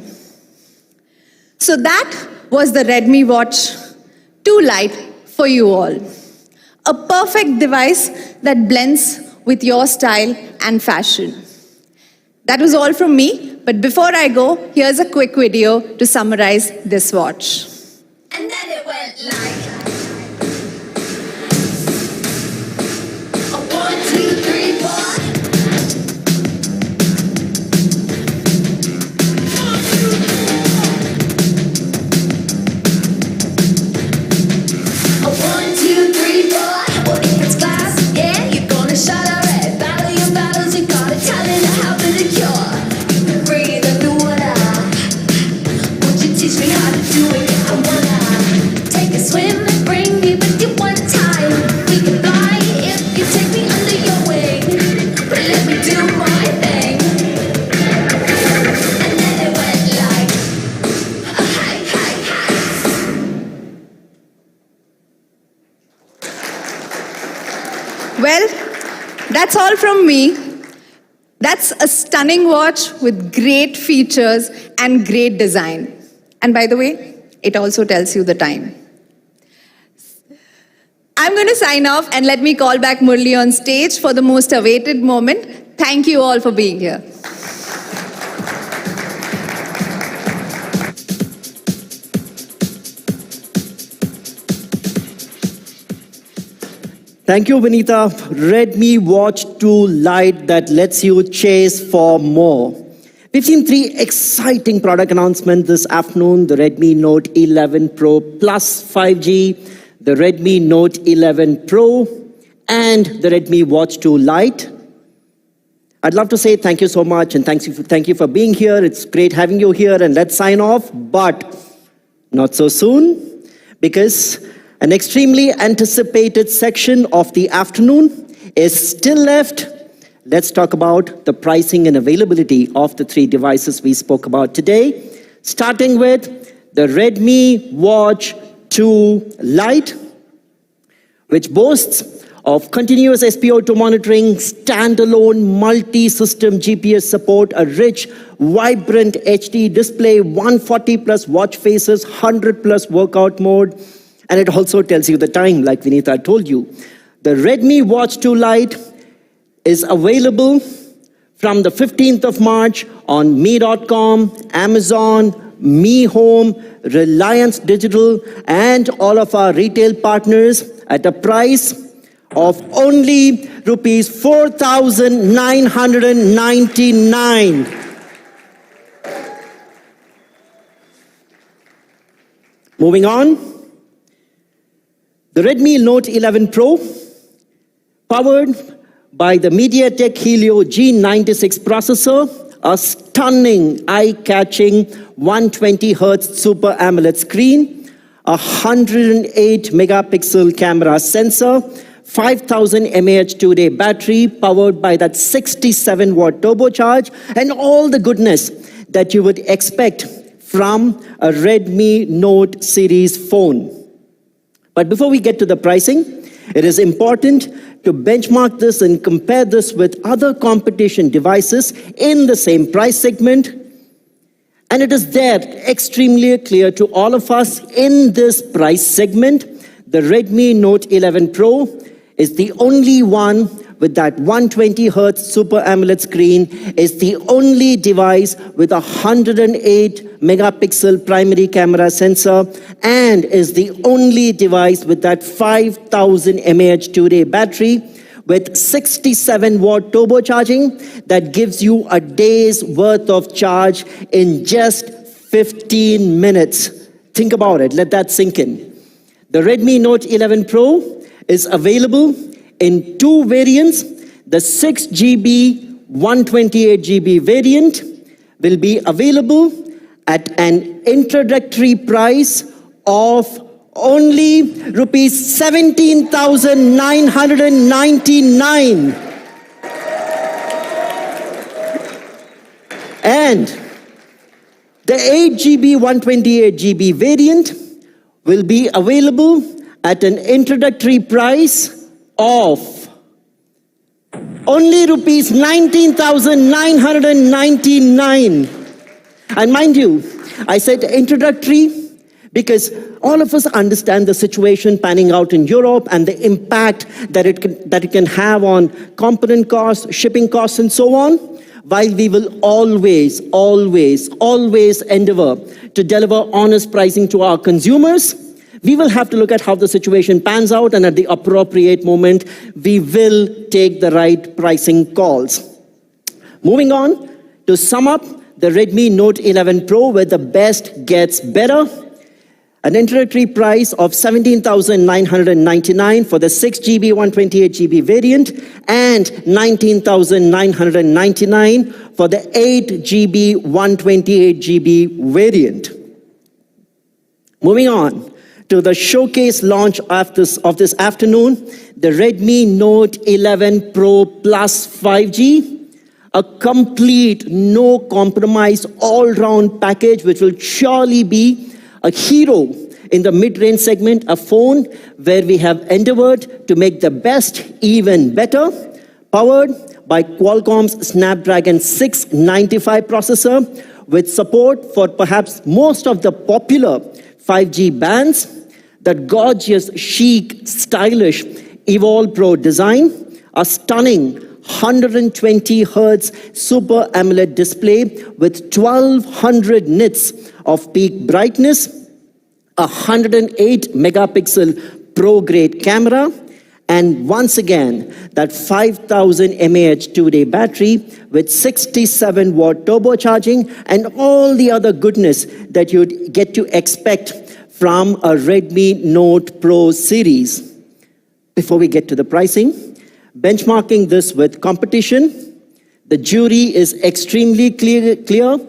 So that was the Redmi Watch 2 Lite for you all. A perfect device that blends with your style and fashion. That was all from me, but before I go, here's a quick video to summarize this watch. And then it went like a 1, 2, 3, 4. A 1, 2, 3, 4. Well, if it's class, yeah, you're gonna shut our red. Battle your battles, you got a talent, how to the cure. You can breathe underwater. Won't you teach me how to do it? I wanna. Well, that's all from me. That's a stunning watch with great features and great design. And by the way, it also tells you the time. I'm going to sign off and let me call back Murli on stage for the most awaited moment. Thank you all for being here. Thank you, Vinita. Redmi Watch 2 Lite that lets you chase for more. We've seen 3 exciting product announcements this afternoon: the Redmi Note 11 Pro Plus 5G, the Redmi Note 11 Pro, and the Redmi Watch 2 Lite. I'd love to say thank you so much and thank you for being here. It's great having you here, and let's sign off, but not so soon, because an extremely anticipated section of the afternoon is still left. Let's talk about the pricing and availability of the 3 devices we spoke about today, starting with the Redmi Watch 2 Lite, which boasts of continuous SpO2 monitoring, standalone multi-system GPS support, a rich, vibrant HD display, 140 plus watch faces, 100 plus workout mode, and it also tells you the time, like Vinita told you. The Redmi Watch 2 Lite is available from the 15th of March on me.com, Amazon, Mi Home, Reliance Digital, and all of our retail partners at a price of only rupees 4,999. Moving on, the Redmi Note 11 Pro, powered by the MediaTek Helio G96 processor, a stunning, eye-catching 120Hz Super AMOLED screen, a 108 megapixel camera sensor, 5000 mAh 2-day battery powered by that 67-watt turbocharge, and all the goodness that you would expect from a Redmi Note series phone. But before we get to the pricing, it is important to benchmark this and compare this with other competition devices in the same price segment. And it is there extremely clear to all of us in this price segment, the Redmi Note 11 Pro is the only one with that 120Hz Super AMOLED screen, is the only device with a 108 megapixel primary camera sensor, and is the only device with that 5000 mAh 2-day battery with 67-watt turbocharging that gives you a day's worth of charge in just 15 minutes. Think about it, let that sink in. The Redmi Note 11 Pro is available in 2 variants. The 6GB 128GB variant will be available at an introductory price of only rupees 17,999. And the 8GB 128GB variant will be available at an introductory price of only rupees 19,999. And mind you, I said introductory because all of us understand the situation panning out in Europe and the impact that it can have on component costs, shipping costs, and so on. While we will always endeavor to deliver honest pricing to our consumers, we will have to look at how the situation pans out, and at the appropriate moment, we will take the right pricing calls. Moving on, to sum up, the Redmi Note 11 Pro, where the best gets better. An introductory price of 17,999 for the 6GB 128GB variant and 19,999 for the 8GB 128GB variant. Moving on to the showcase launch of this afternoon, the Redmi Note 11 Pro Plus 5G, a complete, no compromise, all-round package which will surely be a hero in the mid-range segment, a phone where we have endeavored to make the best even better, powered by Qualcomm's Snapdragon 695 processor with support for perhaps most of the popular 5G bands, the gorgeous, chic, stylish Evolve Pro design, a stunning 120 Hz Super AMOLED display with 1200 nits of peak brightness, a 108 megapixel pro-grade camera, and once again, that 5000 mAh 2-day battery with 67 watt turbocharging and all the other goodness that you'd get to expect from a Redmi Note Pro series. Before we get to the pricing, benchmarking this with competition, the jury is extremely clear.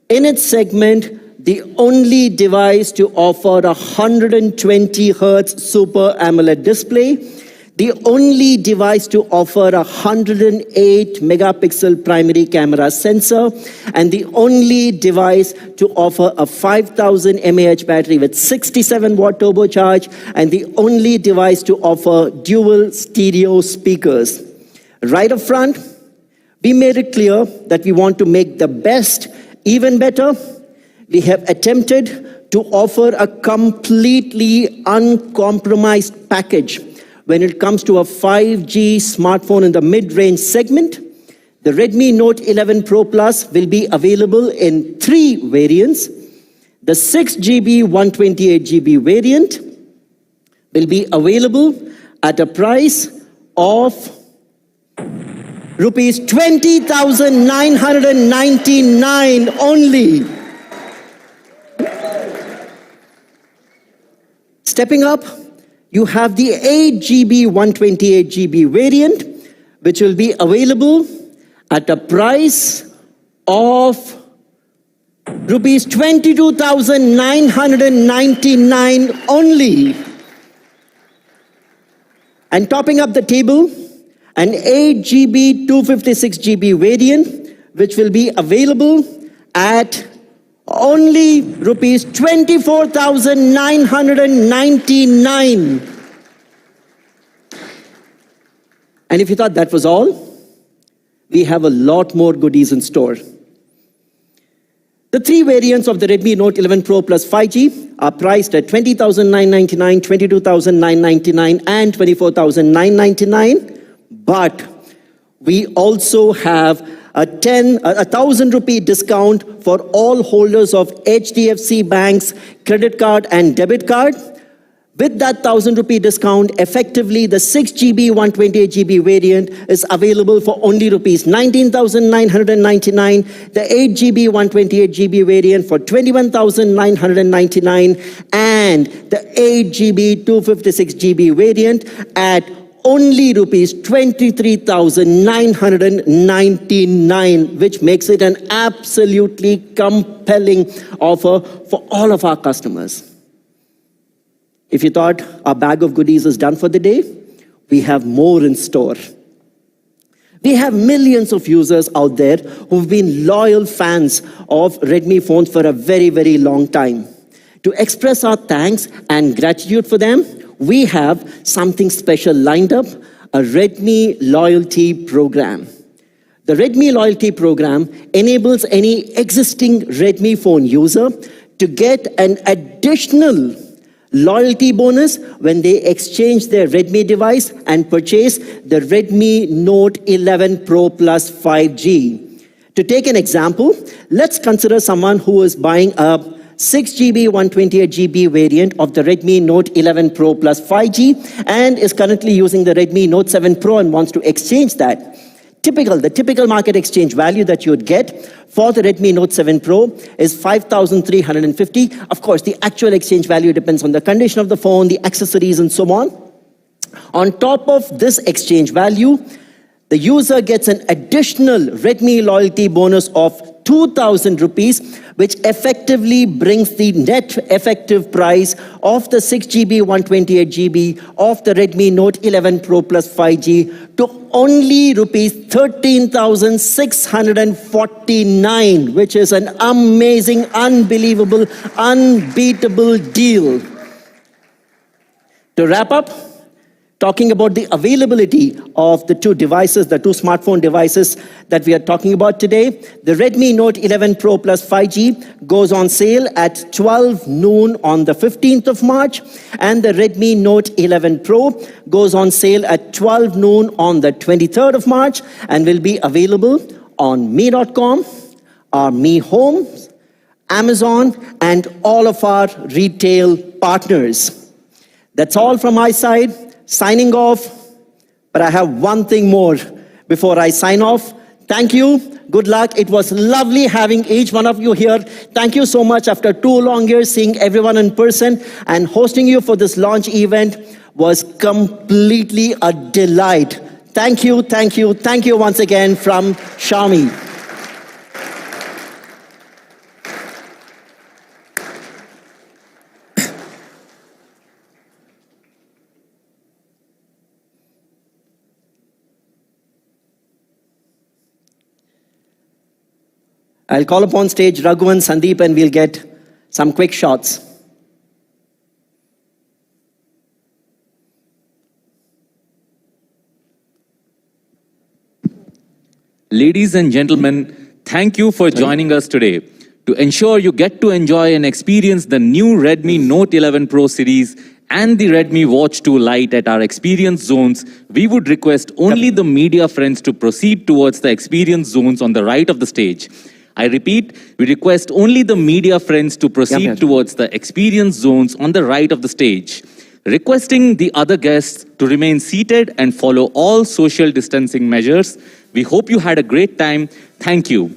In its segment, the only device to offer a 120 Hz Super AMOLED display, the only device to offer a 108 megapixel primary camera sensor, and the only device to offer a 5000 mAh battery with 67 watt turbocharge, and the only device to offer dual stereo speakers. Right up front, we made it clear that we want to make the best even better. We have attempted to offer a completely uncompromised package when it comes to a 5G smartphone in the mid-range segment. The Redmi Note 11 Pro Plus will be available in 3 variants. The 6GB 128GB variant will be available at a price of rupees 20,999 only. Stepping up, you have the 8GB 128GB variant, which will be available at a price of rupees 22,999 only. And topping up the table, an 8GB 256GB variant, which will be available at only rupees 24,999. And if you thought that was all, we have a lot more goodies in store. The 3 variants of the Redmi Note 11 Pro Plus 5G are priced at 20,999, 22,999, and 24,999. But we also have a 1,000 rupee discount for all holders of HDFC Bank's credit card and debit card. With that 1,000 rupee discount, effectively the 6GB 128GB variant is available for only rupees 19,999, the 8GB 128GB variant for 21,999, and the 8GB 256GB variant at only rupees 23,999, which makes it an absolutely compelling offer for all of our customers. If you thought our bag of goodies is done for the day, we have more in store. We have millions of users out there who've been loyal fans of Redmi phones for a very, very long time. To express our thanks and gratitude for them, we have something special lined up, a Redmi loyalty program. The Redmi loyalty program enables any existing Redmi phone user to get an additional loyalty bonus when they exchange their Redmi device and purchase the Redmi Note 11 Pro Plus 5G. To take an example, let's consider someone who is buying a 6GB 128GB variant of the Redmi Note 11 Pro Plus 5G and is currently using the Redmi Note 7 Pro and wants to exchange that. The typical market exchange value that you would get for the Redmi Note 7 Pro is 5,350. Of course, the actual exchange value depends on the condition of the phone, the accessories, and so on. On top of this exchange value, the user gets an additional Redmi loyalty bonus of 2,000 rupees, which effectively brings the net effective price of the 6GB 128GB of the Redmi Note 11 Pro Plus 5G to only rupees 13,649, which is an amazing, unbelievable, unbeatable deal. To wrap up, talking about the availability of the two devices, the two smartphone devices that we are talking about today. The Redmi Note 11 Pro Plus 5G goes on sale at 12 noon on the 15th of March, and the Redmi Note 11 Pro goes on sale at 12 noon on the 23rd of March and will be available on me.com, our Me Homes, Amazon, and all of our retail partners. That's all from my side. Signing off, but I have one thing more before I sign off. Thank you. Good luck. It was lovely having each one of you here. Thank you so much. After 2 long years, seeing everyone in person and hosting you for this launch event was completely a delight. Thank you, thank you, thank you once again from Xiaomi. I'll call upon stage Raghu and Sandeep and we'll get some quick shots. Ladies and gentlemen, thank you for joining us today. To ensure you get to enjoy and experience the new Redmi Note 11 Pro series and the Redmi Watch 2 Lite at our experience zones, we would request only the media friends to proceed towards the experience zones on the right of the stage. I repeat, we request only the media friends to proceed towards the experience zones on the right of the stage. Requesting the other guests to remain seated and follow all social distancing measures. We hope you had a great time. Thank you.